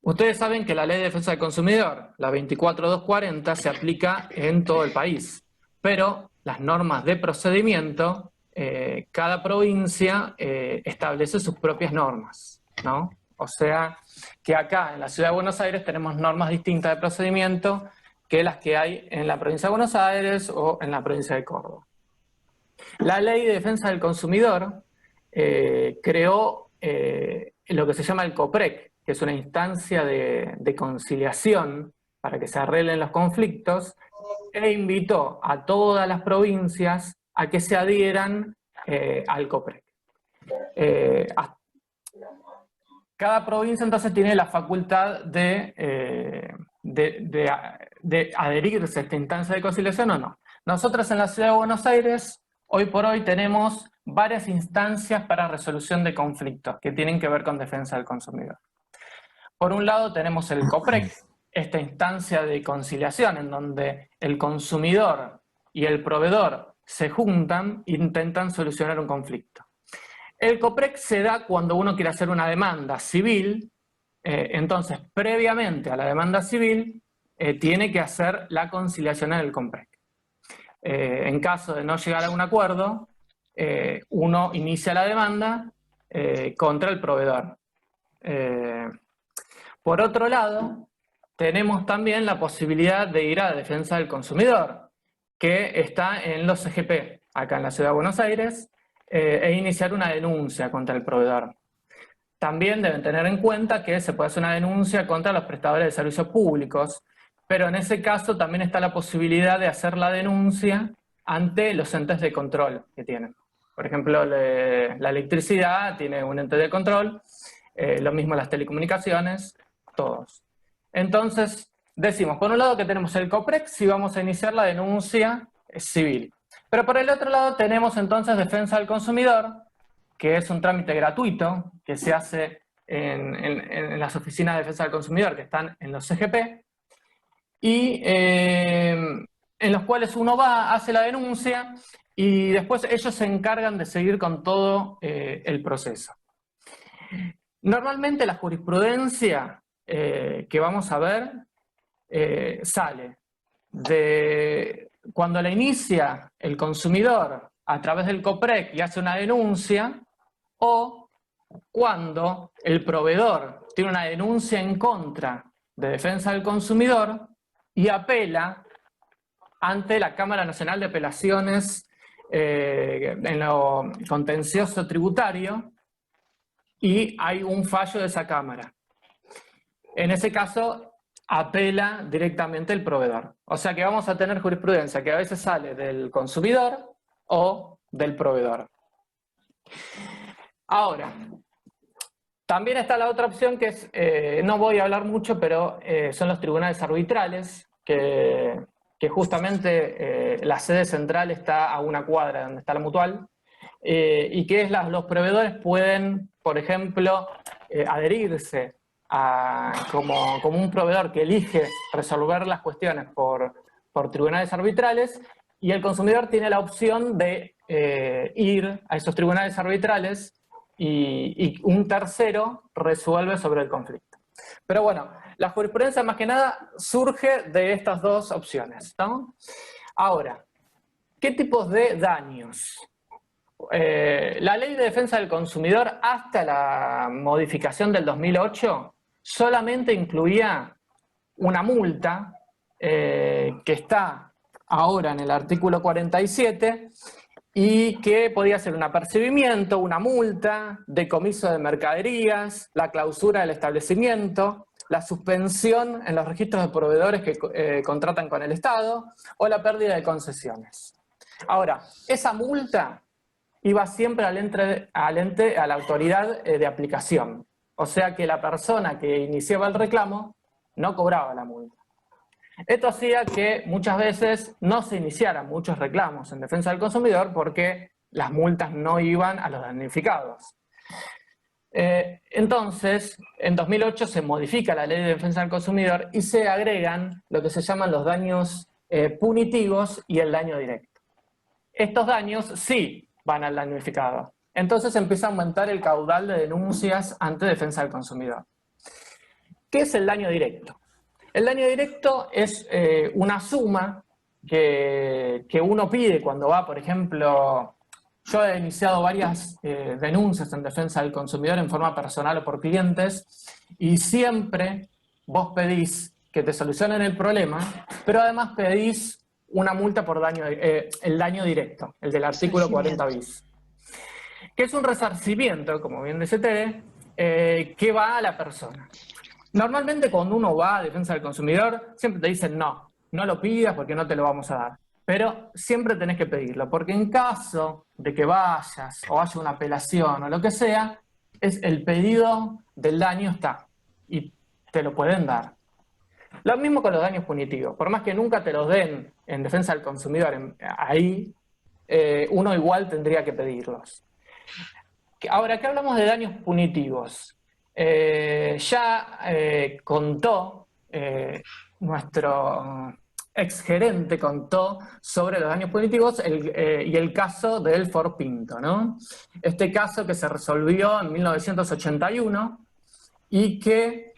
Ustedes saben que la Ley de Defensa del Consumidor, la 24240, se aplica en todo el país, pero las normas de procedimiento, cada provincia establece sus propias normas, ¿no? O sea, que acá en la Ciudad de Buenos Aires tenemos normas distintas de procedimiento que las que hay en la provincia de Buenos Aires o en la provincia de Córdoba. La Ley de Defensa del Consumidor creó lo que se llama el COPREC, que es una instancia de conciliación para que se arreglen los conflictos, e invitó a todas las provincias a que se adhieran al COPREC. Cada provincia entonces tiene la facultad de adherirse a esta instancia de conciliación o no. Nosotros en la Ciudad de Buenos Aires, hoy por hoy, tenemos varias instancias para resolución de conflictos que tienen que ver con defensa del consumidor. Por un lado tenemos el COPREC, esta instancia de conciliación en donde el consumidor y el proveedor se juntan e intentan solucionar un conflicto. El COPREC se da cuando uno quiere hacer una demanda civil, entonces previamente a la demanda civil tiene que hacer la conciliación en el COPREC. En caso de no llegar a un acuerdo, uno inicia la demanda contra el proveedor. Por otro lado, tenemos también la posibilidad de ir a la defensa del consumidor, que está en los CGP, acá en la Ciudad de Buenos Aires, e iniciar una denuncia contra el proveedor. También deben tener en cuenta que se puede hacer una denuncia contra los prestadores de servicios públicos, pero en ese caso también está la posibilidad de hacer la denuncia ante los entes de control que tienen. Por ejemplo, la electricidad tiene un ente de control, lo mismo las telecomunicaciones, todos. Entonces, decimos, por un lado que tenemos el COPREC, si vamos a iniciar la denuncia civil. Pero por el otro lado tenemos entonces defensa del consumidor, que es un trámite gratuito, que se hace en las oficinas de defensa del consumidor, que están en los CGP, y en los cuales uno va, hace la denuncia, y después ellos se encargan de seguir con todo el proceso. Normalmente la jurisprudencia que vamos a ver sale de cuando la inicia el consumidor a través del COPREC y hace una denuncia, o cuando el proveedor tiene una denuncia en contra de defensa del consumidor y apela ante la Cámara Nacional de Apelaciones en lo contencioso tributario, y hay un fallo de esa Cámara. en ese caso apela directamente el proveedor. O sea que vamos a tener jurisprudencia que a veces sale del consumidor o del proveedor. Ahora, también está la otra opción que es, no voy a hablar mucho, pero son los tribunales arbitrales, que justamente la sede central está a una cuadra donde está la mutual, y que es los proveedores pueden, por ejemplo, adherirse como un proveedor que elige resolver las cuestiones por tribunales arbitrales, y el consumidor tiene la opción de ir a esos tribunales arbitrales y un tercero resuelve sobre el conflicto. Pero bueno, la jurisprudencia más que nada surge de estas dos opciones, ¿no? Ahora, ¿qué tipos de daños? La Ley de Defensa del Consumidor, hasta la modificación del 2008, solamente incluía una multa que está ahora en el artículo 47 y que podía ser un apercibimiento, una multa, decomiso de mercaderías, la clausura del establecimiento, la suspensión en los registros de proveedores que contratan con el Estado o la pérdida de concesiones. Ahora, esa multa iba siempre a la autoridad de aplicación. O sea que la persona que iniciaba el reclamo no cobraba la multa. Esto hacía que muchas veces no se iniciaran muchos reclamos en defensa del consumidor porque las multas no iban a los damnificados. Entonces, en 2008 se modifica la Ley de Defensa del Consumidor y se agregan lo que se llaman los daños punitivos y el daño directo. Estos daños sí van al damnificado. Entonces empieza a aumentar el caudal de denuncias ante defensa del consumidor. ¿Qué es el daño directo? El daño directo es una suma que uno pide cuando va, por ejemplo, yo he iniciado varias denuncias en defensa del consumidor en forma personal o por clientes, y siempre vos pedís que te solucionen el problema, pero además pedís una multa por daño, el daño directo, el del artículo 40 bis. Que es un resarcimiento, como bien dice Tere, que va a la persona. Normalmente cuando uno va a defensa del consumidor, siempre te dicen no lo pidas porque no te lo vamos a dar. Pero siempre tenés que pedirlo, porque en caso de que vayas o haya una apelación o lo que sea, el pedido del daño está y te lo pueden dar. Lo mismo con los daños punitivos. Por más que nunca te los den en defensa del consumidor, ahí uno igual tendría que pedirlos. Ahora, ¿qué hablamos de daños punitivos? Contó, nuestro exgerente contó sobre los daños punitivos y el caso del Ford Pinto, ¿no? Este caso que se resolvió en 1981 y que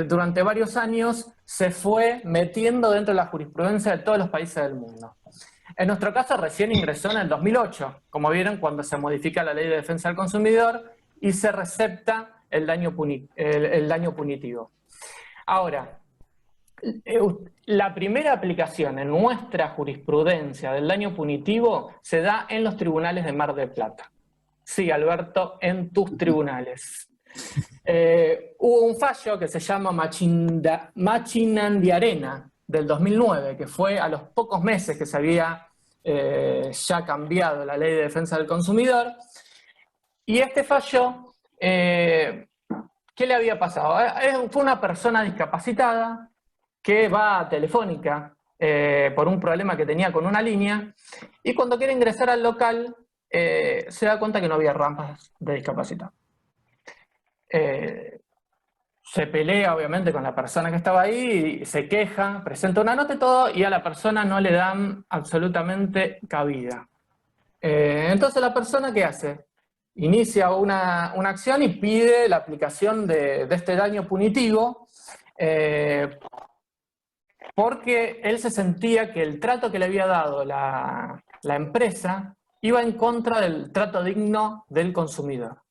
durante varios años se fue metiendo dentro de la jurisprudencia de todos los países del mundo. En nuestro caso recién ingresó en el 2008, como vieron, cuando se modifica la Ley de Defensa del Consumidor y se recepta el daño punitivo. Ahora, la primera aplicación en nuestra jurisprudencia del daño punitivo se da en los tribunales de Mar del Plata. Sí, Alberto, en tus tribunales. Hubo un fallo que se llama Machinandiarena del 2009, que fue a los pocos meses que se había ya cambiado la Ley de Defensa del Consumidor. Y este fallo, ¿qué le había pasado? Fue una persona discapacitada que va a Telefónica por un problema que tenía con una línea, y cuando quiere ingresar al local se da cuenta que no había rampas de discapacidad. Se pelea obviamente con la persona que estaba ahí, se queja, presenta una nota y todo, y a la persona no le dan absolutamente cabida. Entonces la persona, ¿qué hace? Inicia una acción y pide la aplicación de este daño punitivo, porque él se sentía que el trato que le había dado la empresa iba en contra del trato digno del consumidor.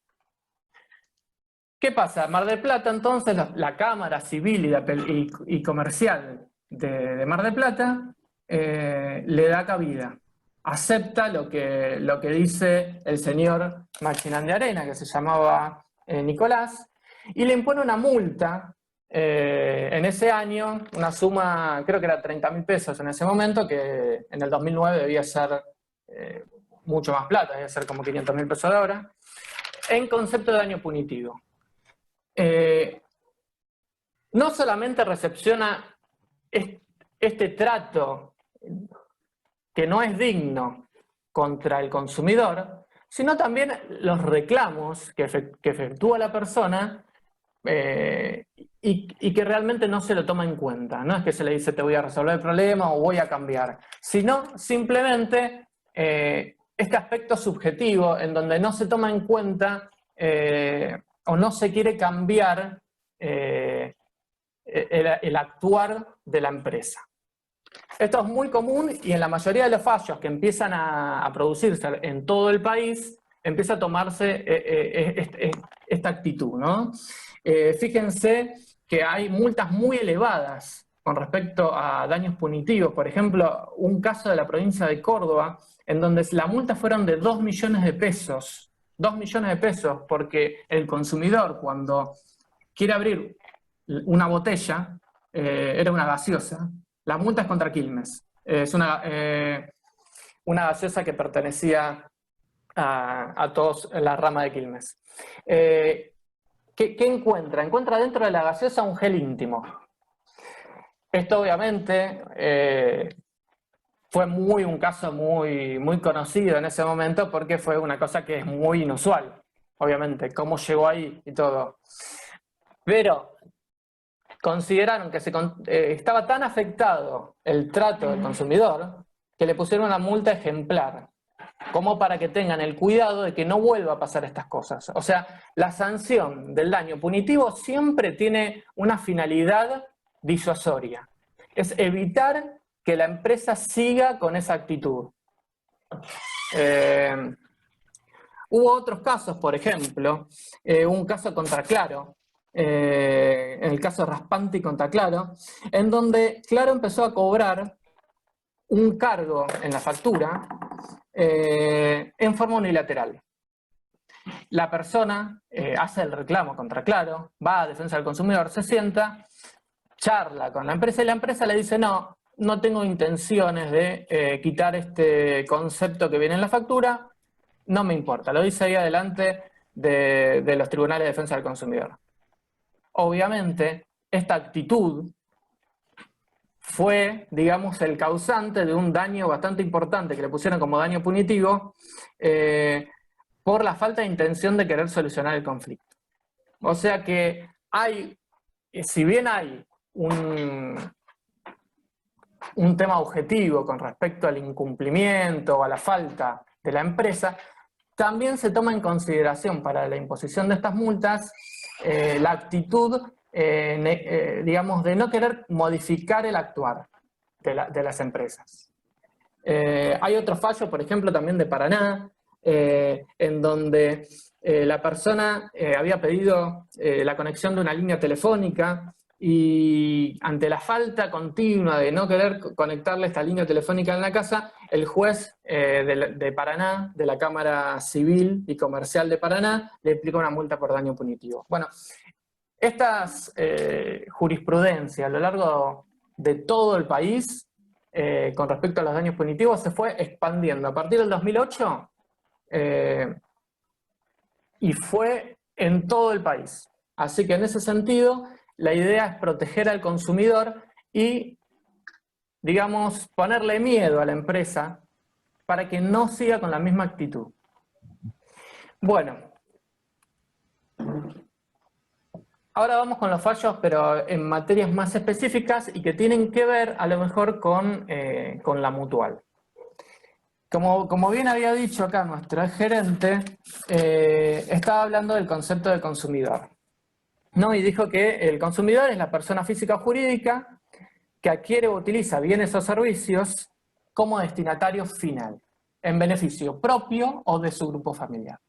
¿Qué pasa? Mar del Plata, entonces, la Cámara Civil y Comercial de Mar del Plata le da cabida. Acepta lo que dice el señor Machinandiarena, que se llamaba Nicolás, y le impone una multa en ese año una suma, creo que era 30.000 pesos en ese momento, que en el 2009 debía ser mucho más plata, debía ser como 500.000 pesos de ahora, en concepto de daño punitivo. No solamente recepciona este trato que no es digno contra el consumidor, sino también los reclamos que efectúa la persona y que realmente no se lo toma en cuenta. No es que se le dice te voy a resolver el problema o voy a cambiar, sino simplemente este aspecto subjetivo en donde no se toma en cuenta o no se quiere cambiar el actuar de la empresa. Esto es muy común y en la mayoría de los fallos que empiezan a producirse en todo el país, empieza a tomarse esta actitud, ¿no? Fíjense que hay multas muy elevadas con respecto a daños punitivos. Por ejemplo, un caso de la provincia de Córdoba, en donde la multa fueron de 2 millones de pesos. 2 millones de pesos, porque el consumidor cuando quiere abrir una botella, era una gaseosa, la multa es contra Quilmes. Es una gaseosa que pertenecía a todos la rama de Quilmes. ¿Qué encuentra? Encuentra dentro de la gaseosa un gel íntimo. Esto obviamente fue un caso muy conocido en ese momento porque fue una cosa que es muy inusual, obviamente, cómo llegó ahí y todo. Pero consideraron que estaba tan afectado el trato del consumidor que le pusieron una multa ejemplar, como para que tengan el cuidado de que no vuelva a pasar estas cosas. O sea, la sanción del daño punitivo siempre tiene una finalidad disuasoria. Es evitar que la empresa siga con esa actitud. Hubo otros casos, por ejemplo, un caso contra Claro, en el caso Raspanti contra Claro, en donde Claro empezó a cobrar un cargo en la factura en forma unilateral. La persona hace el reclamo contra Claro, va a defensa del consumidor, se sienta, charla con la empresa y la empresa le dice no tengo intenciones de quitar este concepto que viene en la factura, no me importa, lo dice ahí adelante de los tribunales de defensa del consumidor. Obviamente, esta actitud fue, digamos, el causante de un daño bastante importante que le pusieron como daño punitivo por la falta de intención de querer solucionar el conflicto. O sea que si bien hay un tema objetivo con respecto al incumplimiento o a la falta de la empresa, también se toma en consideración para la imposición de estas multas la actitud, digamos, de no querer modificar el actuar de las empresas. Hay otro fallo, por ejemplo, también de Paraná, en donde la persona había pedido la conexión de una línea telefónica y ante la falta continua de no querer conectarle esta línea telefónica en la casa, el juez de Paraná, de la Cámara Civil y Comercial de Paraná, le aplicó una multa por daño punitivo. Bueno, estas jurisprudencias a lo largo de todo el país con respecto a los daños punitivos se fue expandiendo a partir del 2008 y fue en todo el país. Así que en ese sentido la idea es proteger al consumidor y, digamos, ponerle miedo a la empresa para que no siga con la misma actitud. Bueno, ahora vamos con los fallos, pero en materias más específicas y que tienen que ver a lo mejor con la mutual. Como bien había dicho acá nuestro gerente, estaba hablando del concepto de consumidor, ¿no? Y dijo que el consumidor es la persona física o jurídica que adquiere o utiliza bienes o servicios como destinatario final, en beneficio propio o de su grupo familiar.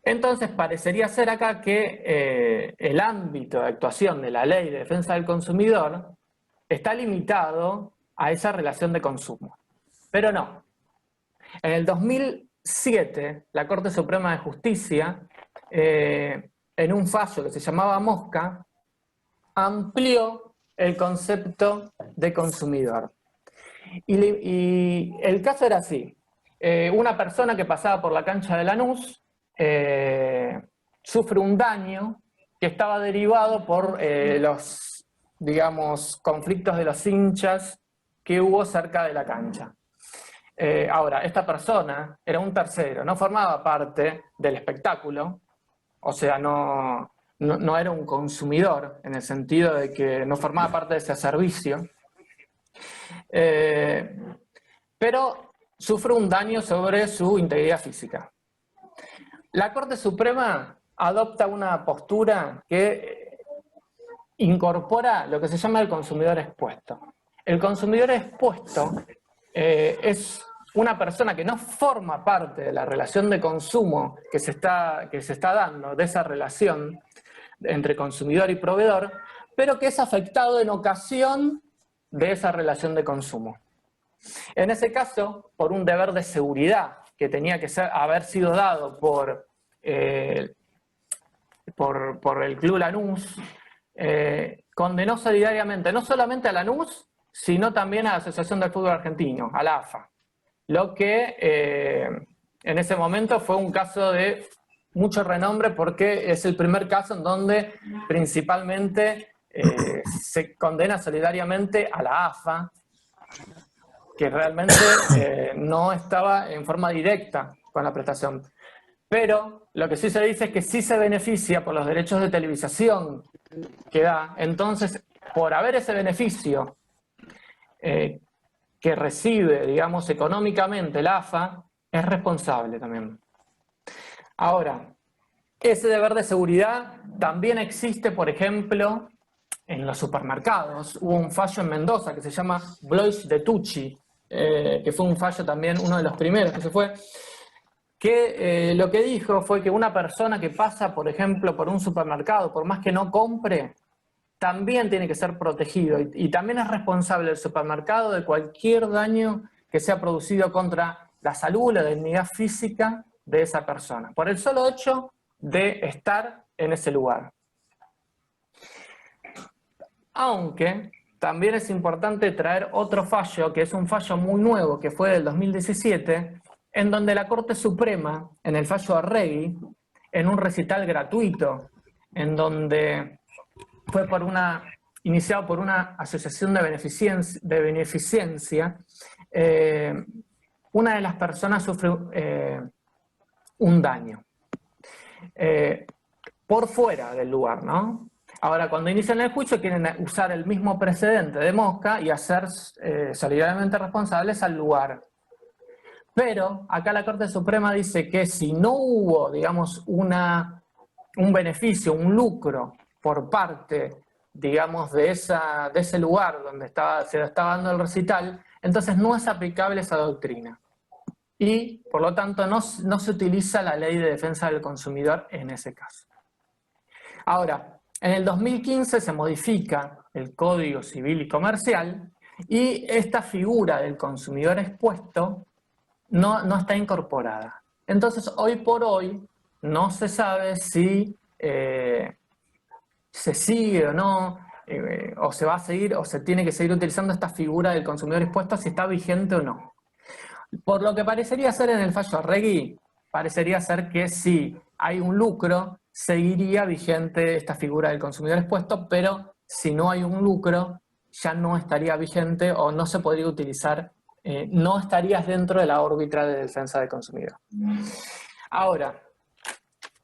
Entonces parecería ser acá que el ámbito de actuación de la Ley de Defensa del Consumidor está limitado a esa relación de consumo. Pero no. En el 2007, la Corte Suprema de Justicia en un fallo que se llamaba Mosca, amplió el concepto de consumidor. Y el caso era así. Una persona que pasaba por la cancha de Lanús sufre un daño que estaba derivado por los, digamos, conflictos de los hinchas que hubo cerca de la cancha. Ahora, esta persona era un tercero, no formaba parte del espectáculo, o sea, no era un consumidor, en el sentido de que no formaba parte de ese servicio, pero sufre un daño sobre su integridad física. La Corte Suprema adopta una postura que incorpora lo que se llama el consumidor expuesto. El consumidor expuesto es una persona que no forma parte de la relación de consumo que se está dando, de esa relación entre consumidor y proveedor, pero que es afectado en ocasión de esa relación de consumo. En ese caso, por un deber de seguridad que tenía que haber sido dado por el Club Lanús, condenó solidariamente no solamente a Lanús, sino también a la Asociación del Fútbol Argentino, a la AFA. Lo que en ese momento fue un caso de mucho renombre porque es el primer caso en donde principalmente se condena solidariamente a la AFA, que realmente no estaba en forma directa con la prestación. Pero lo que sí se dice es que sí se beneficia por los derechos de televisación que da. Entonces, por haber ese beneficio que recibe, digamos, económicamente la AFA, es responsable también. Ahora, ese deber de seguridad también existe, por ejemplo, en los supermercados. Hubo un fallo en Mendoza que se llama Blois de Tucci, que fue un fallo también, uno de los primeros que se fue, que lo que dijo fue que una persona que pasa, por ejemplo, por un supermercado, por más que no compre, también tiene que ser protegido y también es responsable el supermercado de cualquier daño que sea producido contra la salud, la dignidad física de esa persona, por el solo hecho de estar en ese lugar. Aunque también es importante traer otro fallo, que es un fallo muy nuevo, que fue del 2017, en donde la Corte Suprema, en el fallo Arregui, en un recital gratuito, en donde fue iniciado por una asociación de beneficencia, una de las personas sufre un daño por fuera del lugar, ¿no? Ahora, cuando inician el juicio quieren usar el mismo precedente de Mosca y hacer solidariamente responsables al lugar. Pero acá la Corte Suprema dice que si no hubo, digamos, un beneficio, un lucro por parte, digamos, de ese lugar donde se estaba dando el recital, entonces no es aplicable esa doctrina. Y, por lo tanto, no se utiliza la ley de defensa del consumidor en ese caso. Ahora, en el 2015 se modifica el Código Civil y Comercial y esta figura del consumidor expuesto no está incorporada. Entonces, hoy por hoy, no se sabe si se sigue o no, o se va a seguir, o se tiene que seguir utilizando esta figura del consumidor expuesto, si está vigente o no. Por lo que parecería ser en el fallo Arregui, parecería ser que si hay un lucro, seguiría vigente esta figura del consumidor expuesto, pero si no hay un lucro, ya no estaría vigente o no se podría utilizar, no estarías dentro de la órbita de defensa del consumidor. Ahora,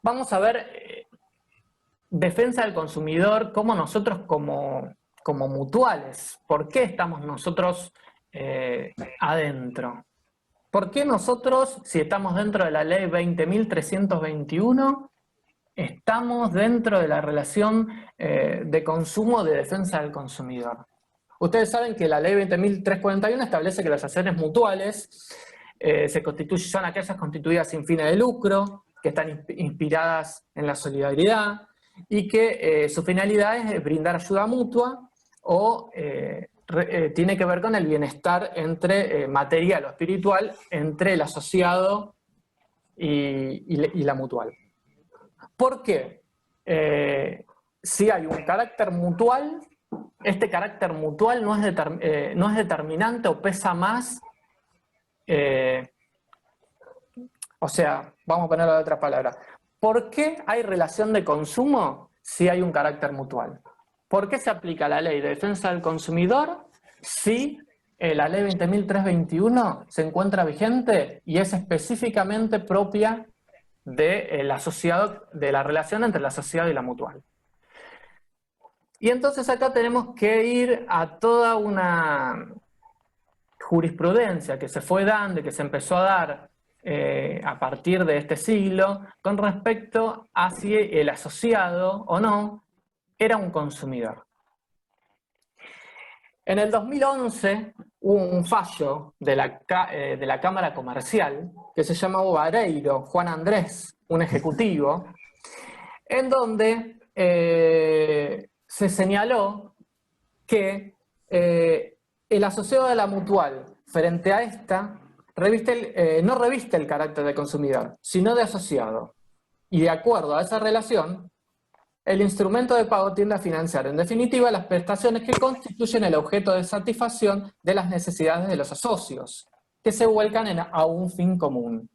vamos a ver defensa del consumidor como nosotros como mutuales. ¿Por qué estamos nosotros adentro? ¿Por qué nosotros, si estamos dentro de la ley 20.321, estamos dentro de la relación de consumo de defensa del consumidor? Ustedes saben que la ley 20.341 establece que las acciones mutuales son aquellas constituidas sin fines de lucro, que están inspiradas en la solidaridad y que su finalidad es brindar ayuda mutua o tiene que ver con el bienestar material o espiritual entre el asociado y la mutual. ¿Por qué? si hay un carácter mutual, este carácter mutual no es determinante o pesa más. O sea, vamos a ponerlo de otra palabra. ¿Por qué hay relación de consumo si hay un carácter mutual? ¿Por qué se aplica la ley de defensa del consumidor si la ley 20.321 se encuentra vigente y es específicamente propia del asociado, de la relación entre el asociado y la mutual? Y entonces acá tenemos que ir a toda una jurisprudencia que se fue dando y que se empezó a dar a partir de este siglo con respecto a si el asociado o no era un consumidor. En el 2011 hubo un fallo de la Cámara Comercial que se llamaba Vareiro, Juan Andrés, un ejecutivo, en donde se señaló que el asociado de la mutual frente a esta no reviste el carácter de consumidor, sino de asociado. Y de acuerdo a esa relación, el instrumento de pago tiende a financiar, en definitiva, las prestaciones que constituyen el objeto de satisfacción de las necesidades de los socios, que se vuelcan a un fin común,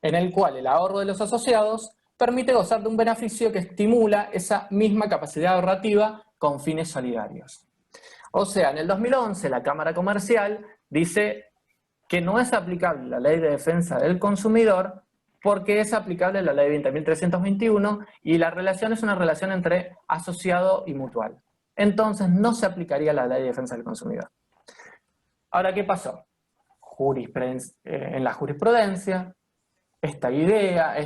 en el cual el ahorro de los asociados permite gozar de un beneficio que estimula esa misma capacidad ahorrativa con fines solidarios. O sea, en el 2011 la Cámara Comercial dice que no es aplicable la Ley de Defensa del Consumidor porque es aplicable la Ley 20.321 y la relación es una relación entre asociado y mutual. Entonces no se aplicaría la Ley de Defensa del Consumidor. Ahora, ¿qué pasó? En la jurisprudencia, esta idea,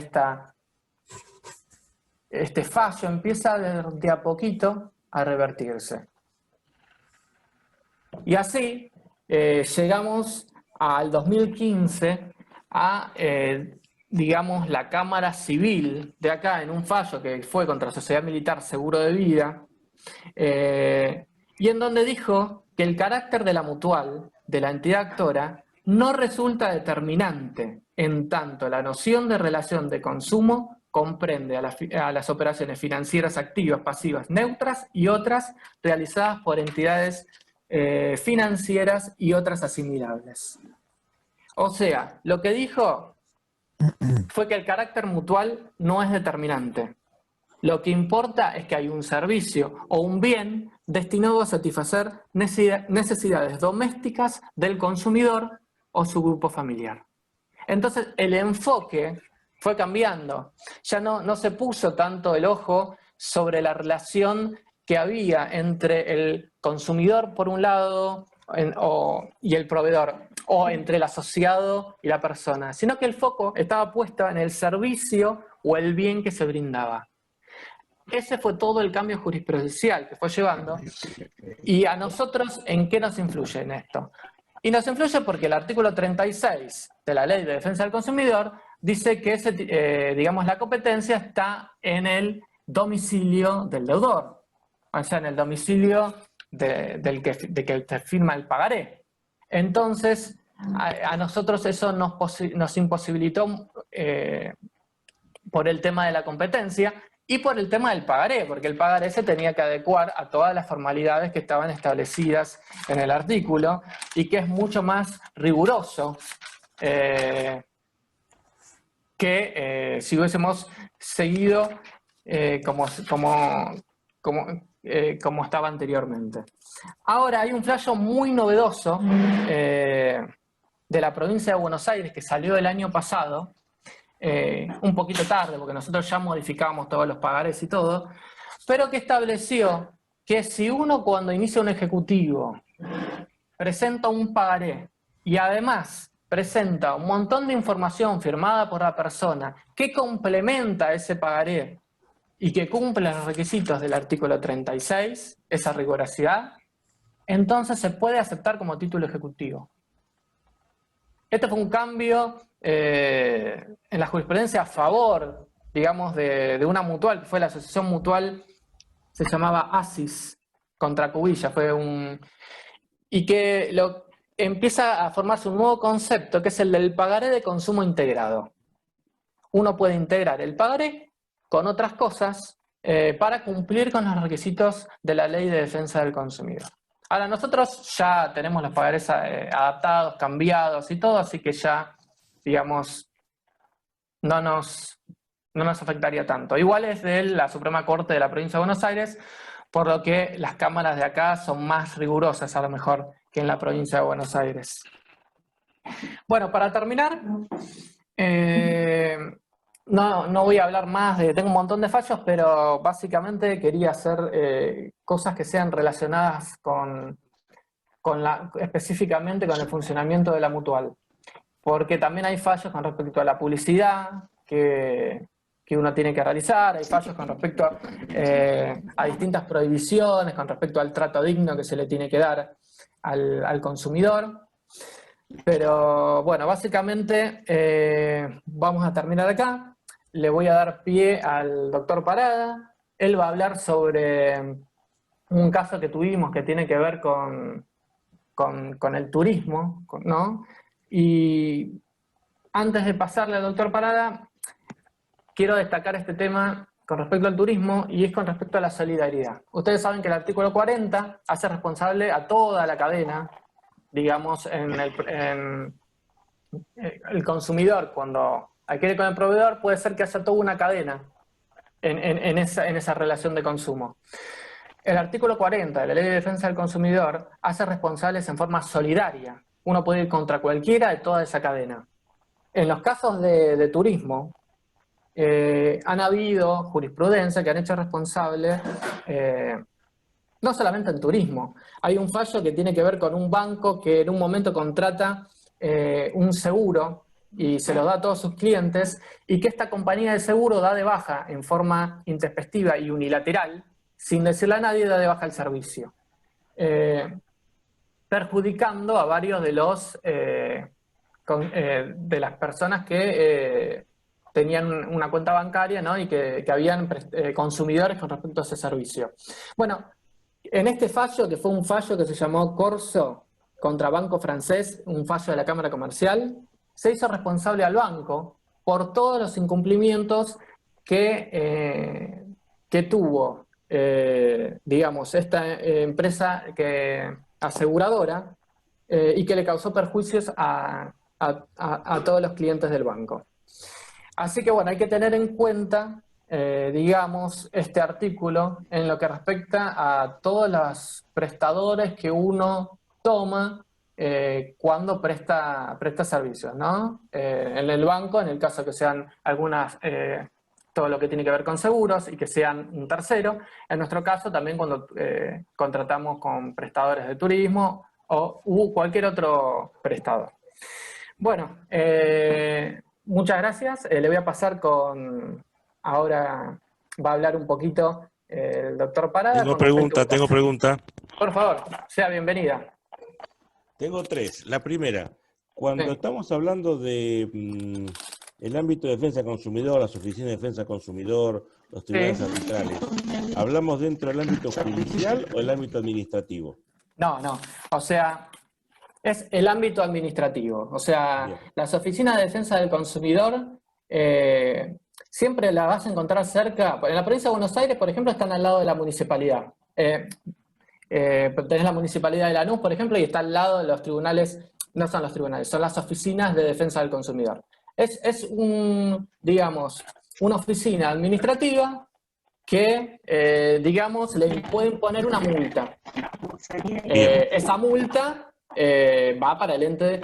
este fallo empieza de a poquito a revertirse. Y así llegamos al 2015 a, digamos, la Cámara Civil de acá, en un fallo que fue contra la Sociedad Militar Seguro de Vida, y en donde dijo que el carácter de la mutual, de la entidad actora, no resulta determinante, en tanto la noción de relación de consumo comprende a las operaciones financieras activas, pasivas, neutras y otras realizadas por entidades financieras y otras asimilables. O sea, lo que dijo fue que el carácter mutual no es determinante. Lo que importa es que hay un servicio o un bien destinado a satisfacer necesidades domésticas del consumidor o su grupo familiar. Entonces, el enfoque fue cambiando. Ya no se puso tanto el ojo sobre la relación que había entre el consumidor, por un lado, y el proveedor, o entre el asociado y la persona, sino que el foco estaba puesto en el servicio o el bien que se brindaba. Ese fue todo el cambio jurisprudencial que fue llevando. ¿Y a nosotros en qué nos influye en esto? Y nos influye porque el artículo 36 de la Ley de Defensa del Consumidor dice que digamos, la competencia está en el domicilio del deudor, o sea, en el domicilio de que te firma el pagaré. Entonces, a nosotros eso nos imposibilitó por el tema de la competencia y por el tema del pagaré, porque el pagaré se tenía que adecuar a todas las formalidades que estaban establecidas en el artículo y que es mucho más riguroso que si hubiésemos seguido como estaba anteriormente. Ahora hay un fallo muy novedoso de la provincia de Buenos Aires que salió el año pasado, un poquito tarde porque nosotros ya modificábamos todos los pagarés y todo, pero que estableció que si uno cuando inicia un ejecutivo presenta un pagaré y además presenta un montón de información firmada por la persona que complementa ese pagaré y que cumple los requisitos del artículo 36, esa rigurosidad, entonces se puede aceptar como título ejecutivo. Este fue un cambio en la jurisprudencia a favor, digamos, de una mutual, que fue la asociación mutual, se llamaba ASIS, contra Cubilla, y que empieza a formarse un nuevo concepto, que es el del pagaré de consumo integrado. Uno puede integrar el pagaré con otras cosas para cumplir con los requisitos de la Ley de Defensa del Consumidor. Ahora, nosotros ya tenemos los pagarés adaptados, cambiados y todo, así que ya, digamos, no nos afectaría tanto. Igual es de la Suprema Corte de la Provincia de Buenos Aires, por lo que las cámaras de acá son más rigurosas a lo mejor que en la Provincia de Buenos Aires. Bueno, para terminar, no voy a hablar más tengo un montón de fallos, pero básicamente quería hacer cosas que sean relacionadas específicamente con el funcionamiento de la mutual. Porque también hay fallos con respecto a la publicidad que uno tiene que realizar, hay fallos con respecto a distintas prohibiciones, con respecto al trato digno que se le tiene que dar al consumidor. Pero bueno, básicamente vamos a terminar acá. Le voy a dar pie al doctor Parada. Él va a hablar sobre un caso que tuvimos que tiene que ver con el turismo, ¿no? Y antes de pasarle al doctor Parada, quiero destacar este tema con respecto al turismo y es con respecto a la solidaridad. Ustedes saben que el artículo 40 hace responsable a toda la cadena, digamos, el consumidor cuando adquiere con el proveedor, puede ser que haya toda una cadena en esa relación de consumo. El artículo 40 de la Ley de Defensa del Consumidor hace responsables en forma solidaria. Uno puede ir contra cualquiera de toda esa cadena. En los casos de turismo, han habido jurisprudencia que han hecho responsable, no solamente en turismo. Hay un fallo que tiene que ver con un banco que en un momento contrata un seguro y se lo da a todos sus clientes, y que esta compañía de seguro da de baja en forma intempestiva y unilateral, sin decirle a nadie, da de baja el servicio, perjudicando a varios de las personas que tenían una cuenta bancaria, ¿no? Y que habían consumidores con respecto a ese servicio. Bueno, en este fallo, que fue un fallo que se llamó Corso contra Banco Francés, un fallo de la Cámara Comercial, se hizo responsable al banco por todos los incumplimientos que tuvo, digamos, esta empresa aseguradora y que le causó perjuicios a todos los clientes del banco. Así que bueno, hay que tener en cuenta, digamos, este artículo en lo que respecta a todos los prestadores que uno toma cuando presta servicios, ¿no? En el banco, en el caso que sean todo lo que tiene que ver con seguros y que sean un tercero. En nuestro caso también cuando contratamos con prestadores de turismo o cualquier otro prestador. Bueno, muchas gracias. Le voy a pasar ahora va a hablar un poquito el doctor Parada.
Tengo pregunta.
Por favor, sea bienvenida.
Tengo tres. La primera, cuando estamos hablando de el ámbito de defensa del consumidor, las oficinas de defensa del consumidor, los tribunales arbitrales, ¿hablamos dentro del ámbito judicial o el ámbito administrativo?
No. O sea, es el ámbito administrativo. O sea, bien, las oficinas de defensa del consumidor siempre las vas a encontrar cerca. En la provincia de Buenos Aires, por ejemplo, están al lado de la municipalidad. Tenés la municipalidad de Lanús, por ejemplo, y está al lado de los tribunales. No son los tribunales, son las oficinas de defensa del consumidor. Es digamos, una oficina administrativa que, digamos, le pueden poner una multa. Esa multa va para el ente,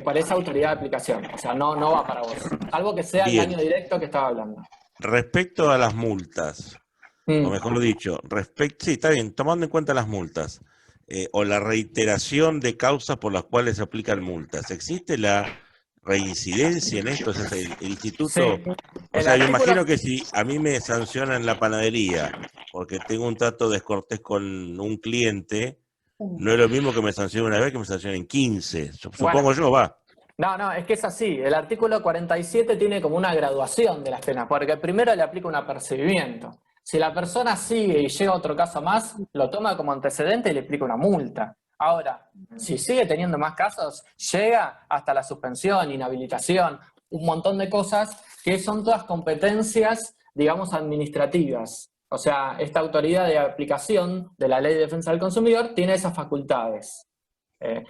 para esa autoridad de aplicación. O sea, no va para vos. Algo que sea el daño directo que estaba hablando.
Respecto a las multas, o mejor dicho, sí, está bien, tomando en cuenta las multas, o la reiteración de causas por las cuales se aplican multas, ¿existe la reincidencia en esto? O sea, el instituto, sí. O sea, yo imagino que si a mí me sancionan la panadería porque tengo un trato descortés con un cliente, no es lo mismo que me sancionen una vez que me sancionen 15, supongo yo, va.
No, es que es así. El artículo 47 tiene como una graduación de las penas, porque primero le aplica un apercibimiento. Si la persona sigue y llega a otro caso más, lo toma como antecedente y le aplica una multa. Ahora, si sigue teniendo más casos, llega hasta la suspensión, inhabilitación, un montón de cosas que son todas competencias, digamos, administrativas. O sea, esta autoridad de aplicación de la Ley de Defensa del Consumidor tiene esas facultades.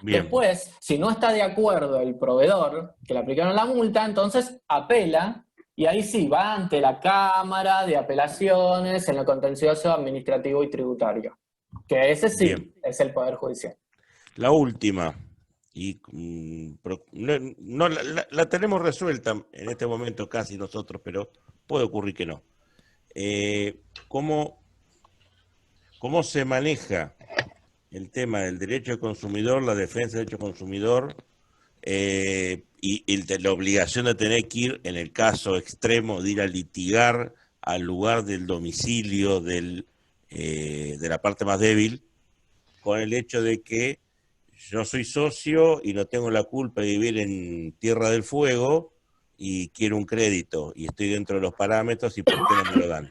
Después, si no está de acuerdo el proveedor que le aplicaron la multa, entonces apela, y ahí sí, va ante la Cámara de Apelaciones en lo contencioso administrativo y tributario. Que ese sí es el Poder Judicial.
La última, y no, la tenemos resuelta en este momento casi nosotros, pero puede ocurrir que no. ¿Cómo se maneja el tema del derecho del consumidor, la defensa del derecho del consumidor y la obligación de tener que ir, en el caso extremo, de ir a litigar al lugar del domicilio de la parte más débil, con el hecho de que yo soy socio y no tengo la culpa de vivir en Tierra del Fuego y quiero un crédito y estoy dentro de los parámetros y por qué no me lo dan?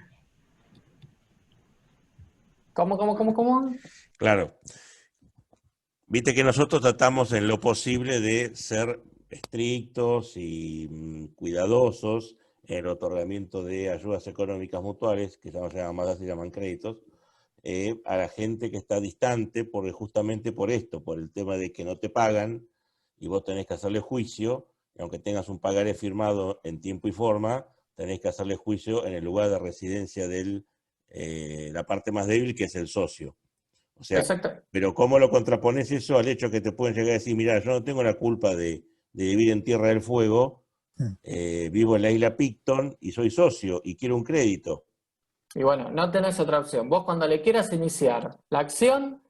¿Cómo?
Claro. Viste que nosotros tratamos en lo posible de ser estrictos y cuidadosos en el otorgamiento de ayudas económicas mutuales, que se llaman créditos, a la gente que está distante, justamente por esto, por el tema de que no te pagan y vos tenés que hacerle juicio, y aunque tengas un pagaré firmado en tiempo y forma, tenés que hacerle juicio en el lugar de residencia de la parte más débil, que es el socio. O sea, pero ¿cómo lo contrapones eso al hecho que te pueden llegar a decir, mira, yo no tengo la culpa de vivir en Tierra del Fuego, vivo en la isla Picton y soy socio y quiero un crédito?
Y bueno, no tenés otra opción. Vos cuando le quieras iniciar la acción,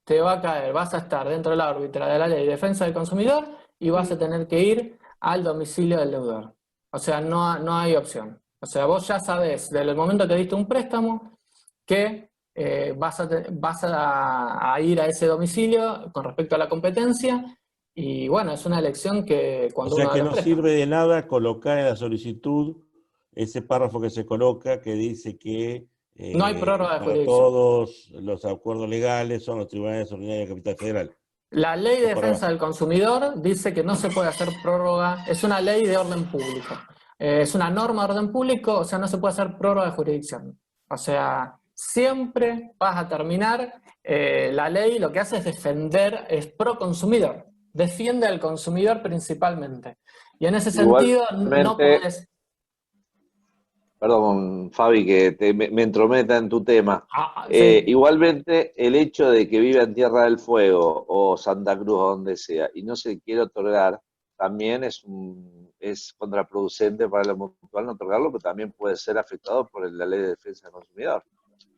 te va a caer, vas a estar dentro de la órbita de la Ley de Defensa del Consumidor y vas a tener que ir al domicilio del deudor. O sea, no hay opción. O sea, vos ya sabés, desde el momento que diste un préstamo, que vas a ir a ese domicilio con respecto a la competencia, y bueno, es una elección que cuando uno...
O sea, que no sirve de nada colocar en la solicitud ese párrafo que se coloca que dice que
no hay prórroga de
para
jurisdicción.
todos los acuerdos legales son los tribunales ordinarios de Capital Federal.
La Ley de Defensa del Consumidor dice que no se puede hacer prórroga, es una ley de orden público. Es una norma de orden público, o sea, no se puede hacer prórroga de jurisdicción. O sea, siempre vas a terminar, la ley lo que hace es defender, es pro consumidor, defiende al consumidor principalmente. Y en ese sentido no puedes...
Perdón, Fabi, que me entrometa en tu tema.
Sí.
Igualmente, el hecho de que viva en Tierra del Fuego o Santa Cruz o donde sea y no se quiere otorgar, también es contraproducente para la mutual no otorgarlo, pero también puede ser afectado por la Ley de Defensa del Consumidor.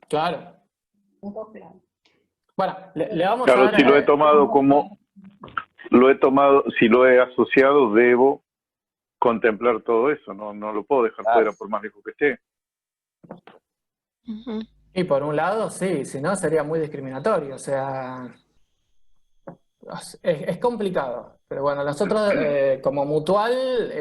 Claro. Bueno, le vamos
claro,
a dar...
si lo he tomado si lo he asociado, debo contemplar todo eso, no lo puedo dejar fuera por más lejos que esté.
Y por un lado, sí, si no sería muy discriminatorio, o sea, es complicado, pero bueno, nosotros como mutual,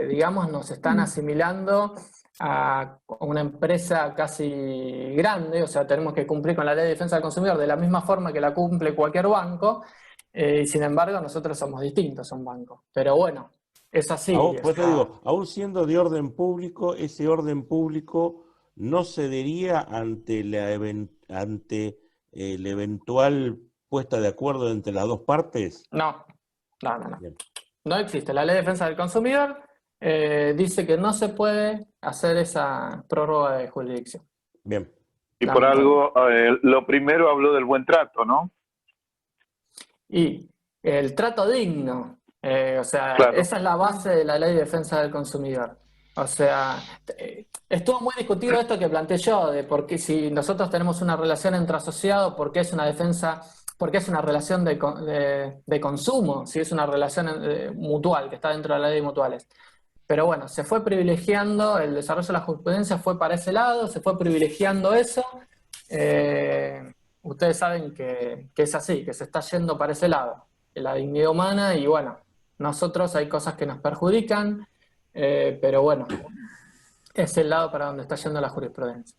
digamos, nos están asimilando a una empresa casi grande, o sea, tenemos que cumplir con la Ley de Defensa del Consumidor de la misma forma que la cumple cualquier banco, y sin embargo nosotros somos distintos a un banco, pero bueno. Es así.
Pues te digo, aún siendo de orden público, ese orden público no cedería ante la eventual puesta de acuerdo entre las dos partes.
No. No existe. La Ley de Defensa del Consumidor dice que no se puede hacer esa prórroga de jurisdicción.
Bien.
Y por algo, lo primero habló del buen trato, ¿no?
Y el trato digno. O sea,
claro.
Esa es la base de la Ley de Defensa del Consumidor. O sea, estuvo muy discutido esto que planteé yo, de por qué si nosotros tenemos una relación entre asociados, por qué es una defensa, por qué es una relación de consumo, si es una relación mutual, que está dentro de la ley de mutuales. Pero bueno, se fue privilegiando, el desarrollo de la jurisprudencia fue para ese lado, se fue privilegiando eso. Ustedes saben que es así, que se está yendo para ese lado, la dignidad humana, y bueno, nosotros hay cosas que nos perjudican, pero bueno, es el lado para donde está yendo la jurisprudencia.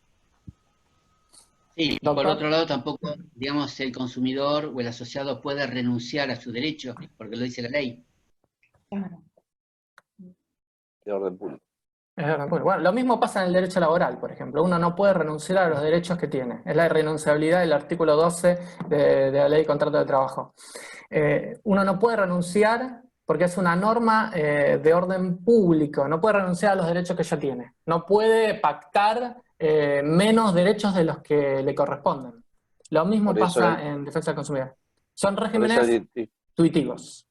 Sí, y por otro lado tampoco, digamos, el consumidor o el asociado puede renunciar a su derecho, porque lo dice la ley.
De orden público.
Es verdad. Bueno, lo mismo pasa en el derecho laboral, por ejemplo. Uno no puede renunciar a los derechos que tiene. Es la irrenunciabilidad del artículo 12 de la Ley de Contrato de Trabajo. Uno no puede renunciar porque es una norma de orden público. No puede renunciar a los derechos que ya tiene. No puede pactar menos derechos de los que le corresponden. Lo mismo pasa en defensa del consumidor. Son regímenes tuitivos.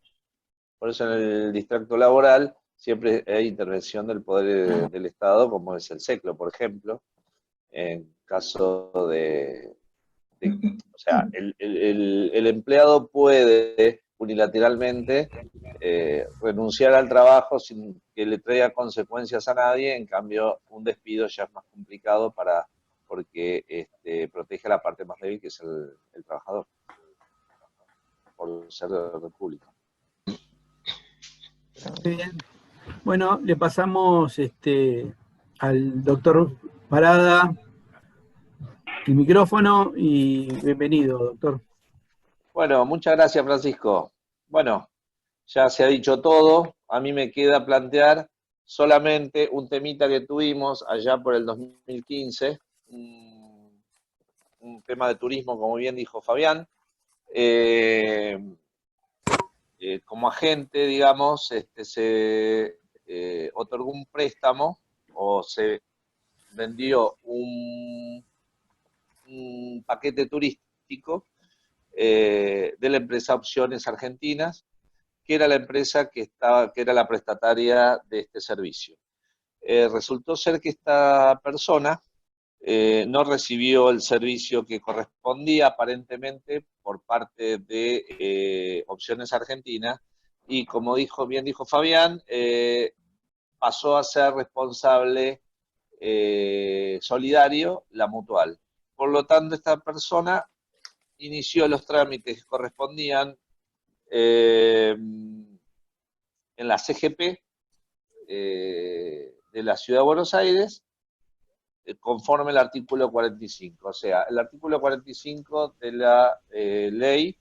Por eso en el distracto laboral siempre hay intervención del poder del Estado, como es el SECLO, por ejemplo, en caso o sea, el empleado puede unilateralmente renunciar al trabajo sin que le traiga consecuencias a nadie. En cambio, un despido ya es más complicado porque protege a la parte más débil, que es el trabajador, por ser público.
Muy bien. Bueno, le pasamos al doctor Parada el micrófono y bienvenido, doctor.
Bueno, muchas gracias, Francisco. Bueno, ya se ha dicho todo. A mí me queda plantear solamente un temita que tuvimos allá por el 2015, un tema de turismo, como bien dijo Fabián. Como agente, digamos, se otorgó un préstamo o se vendió un paquete turístico de la empresa Opciones Argentinas, que era la empresa que era la prestataria de este servicio. Resultó ser que esta persona no recibió el servicio que correspondía aparentemente por parte de Opciones Argentinas, y como bien dijo Fabián, pasó a ser responsable solidario la Mutual. Por lo tanto, esta persona inició los trámites que correspondían en la CGP de la Ciudad de Buenos Aires, conforme al artículo 45. O sea, el artículo 45 de la ley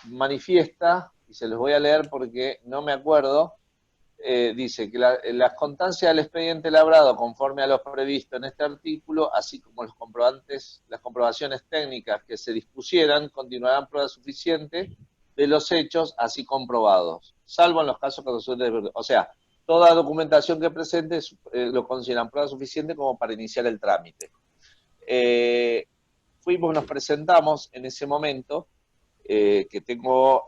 manifiesta, y se los voy a leer porque no me acuerdo, dice que las constancias del expediente labrado conforme a lo previsto en este artículo, así como las comprobaciones técnicas que se dispusieran, continuarán prueba suficiente de los hechos así comprobados, salvo en los casos que resulten. O sea, toda documentación que presente lo consideran prueba suficiente como para iniciar el trámite. Nos presentamos en ese momento, que tengo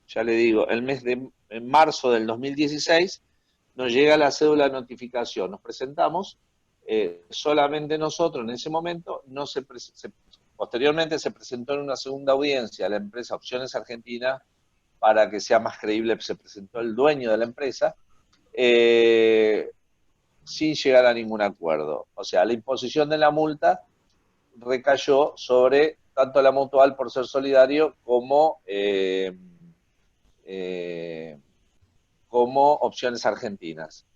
ya le digo, en marzo del 2016, nos llega la cédula de notificación. Nos presentamos, solamente nosotros en ese momento, posteriormente se presentó en una segunda audiencia a la empresa Opciones Argentinas, para que sea más creíble, se presentó el dueño de la empresa, sin llegar a ningún acuerdo. O sea, la imposición de la multa recayó sobre tanto la Mutual por ser solidario como Opciones Argentinas.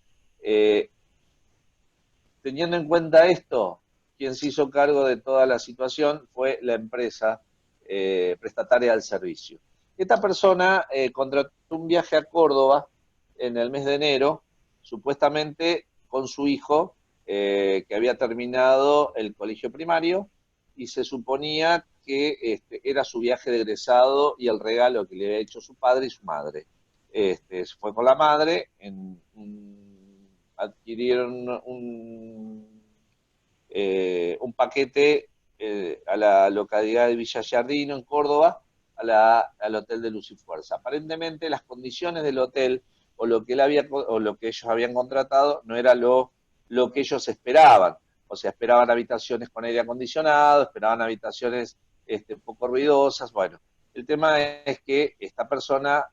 Teniendo en cuenta esto, quien se hizo cargo de toda la situación fue la empresa prestataria del servicio. Esta persona contrató un viaje a Córdoba en el mes de enero, supuestamente con su hijo, que había terminado el colegio primario, y se suponía que era su viaje de egresado y el regalo que le había hecho su padre y su madre. Fue con la madre, adquirieron un paquete a la localidad de Villa Giardino, en Córdoba, al hotel de Luz y Fuerza. Aparentemente las condiciones del hotel o lo que ellos habían contratado no era lo que ellos esperaban. O sea, esperaban habitaciones con aire acondicionado, esperaban habitaciones poco ruidosas. Bueno, el tema es que esta persona,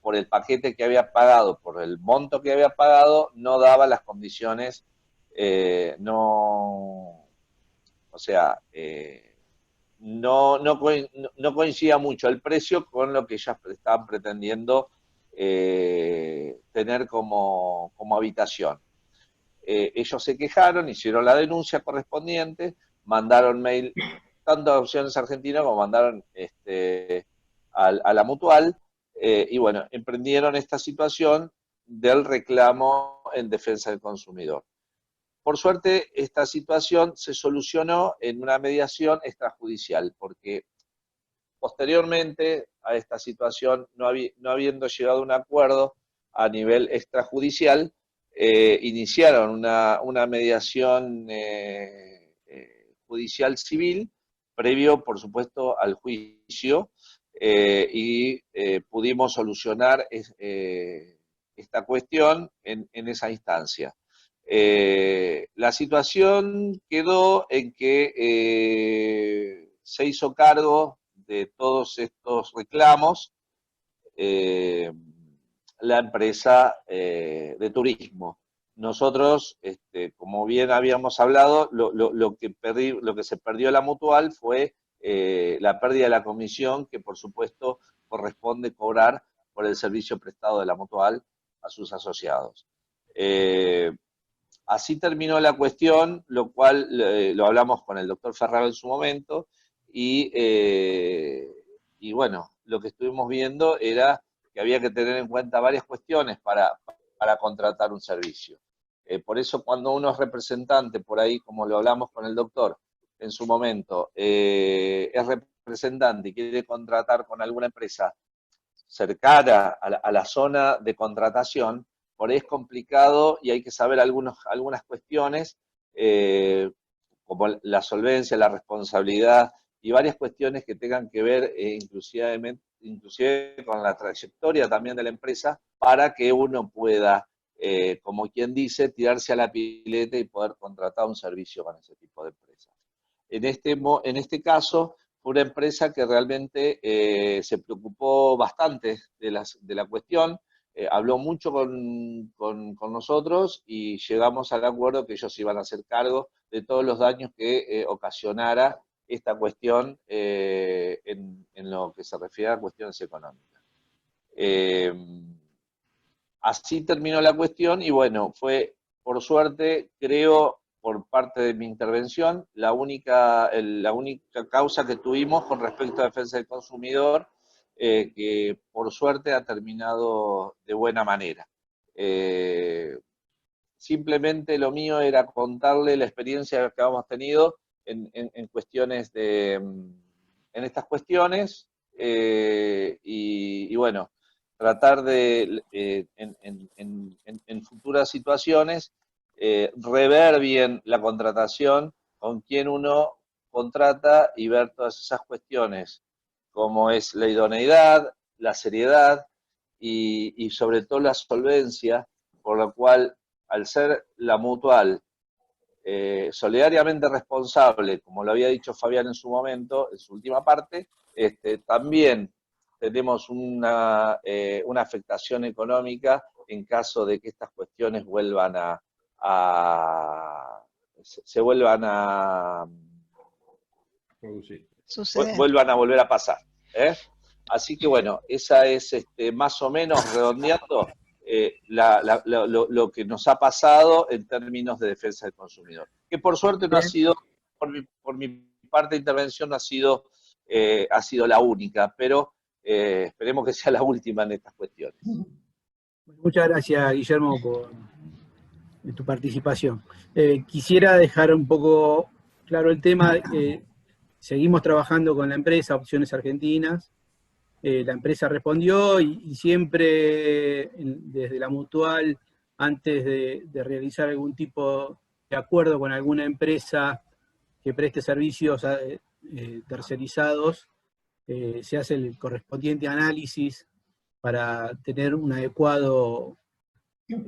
por el paquete que había pagado, por el monto que había pagado, no daba las condiciones, no coincidía mucho el precio con lo que ellos estaban pretendiendo tener como habitación. Ellos se quejaron, hicieron la denuncia correspondiente, mandaron mail tanto a Opciones Argentinas como mandaron a la Mutual, y bueno, emprendieron esta situación del reclamo en defensa del consumidor. Por suerte, esta situación se solucionó en una mediación extrajudicial, porque posteriormente a esta situación, no habiendo llegado a un acuerdo a nivel extrajudicial, iniciaron una mediación judicial civil, previo, por supuesto, al juicio, y pudimos solucionar esta cuestión en esa instancia. La situación quedó en que se hizo cargo de todos estos reclamos la empresa de turismo. Nosotros, como bien habíamos hablado, lo que se perdió la mutual fue la pérdida de la comisión que, por supuesto, corresponde cobrar por el servicio prestado de la mutual a sus asociados. Así terminó la cuestión, lo cual lo hablamos con el doctor Ferraro en su momento, y bueno, lo que estuvimos viendo era que había que tener en cuenta varias cuestiones para contratar un servicio. Por eso cuando uno es representante, por ahí, como lo hablamos con el doctor en su momento, es representante y quiere contratar con alguna empresa cercana a la zona de contratación, por ahí es complicado y hay que saber algunas cuestiones, como la solvencia, la responsabilidad y varias cuestiones que tengan que ver inclusive con la trayectoria también de la empresa, para que uno pueda, como quien dice, tirarse a la pileta y poder contratar un servicio con ese tipo de empresas. En este caso, fue una empresa que realmente se preocupó bastante de la cuestión, habló mucho con nosotros y llegamos al acuerdo que ellos iban a hacer cargo de todos los daños que ocasionara esta cuestión en lo que se refiere a cuestiones económicas. Así terminó la cuestión y bueno, fue, por suerte, creo, por parte de mi intervención, la única causa que tuvimos con respecto a defensa del consumidor, que por suerte ha terminado de buena manera. Simplemente lo mío era contarle la experiencia que habíamos tenido en cuestiones en estas cuestiones, y bueno, tratar de, en futuras situaciones, rever bien la contratación, con quién uno contrata y ver todas esas cuestiones, como es la idoneidad, la seriedad y sobre todo la solvencia, por lo cual, al ser la mutual solidariamente responsable, como lo había dicho Fabián en su momento, en su última parte, también tenemos una afectación económica en caso de que estas cuestiones vuelvan vuelvan a volver a pasar. Así que bueno, esa es más o menos, redondeando, lo que nos ha pasado en términos de defensa del consumidor. Que por suerte no ha sido, por mi parte de intervención, no ha sido la única, pero esperemos que sea la última en estas cuestiones.
Muchas gracias, Guillermo, por tu participación. Quisiera dejar un poco claro el tema. Seguimos trabajando con la empresa Opciones Argentinas. La empresa respondió y siempre desde la mutual, antes de realizar algún tipo de acuerdo con alguna empresa que preste servicios tercerizados, se hace el correspondiente análisis para tener un adecuado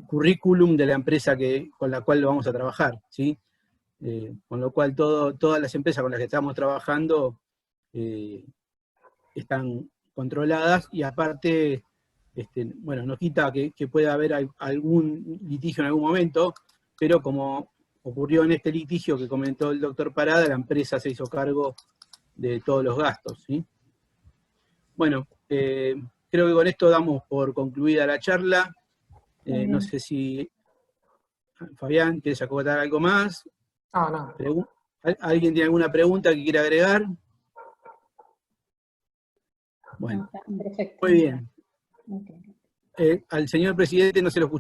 currículum de la empresa con la cual vamos a trabajar, ¿sí? Con lo cual todas las empresas con las que estamos trabajando están controladas, y aparte, bueno, no quita que pueda haber algún litigio en algún momento, pero como ocurrió en este litigio que comentó el doctor Parada, la empresa se hizo cargo de todos los gastos, ¿sí? Bueno, creo que con esto damos por concluida la charla. No sé si Fabián, ¿quieres acotar algo más?
No.
¿Alguien tiene alguna pregunta que quiera agregar? Bueno, muy bien. Al señor presidente no se lo escuchó.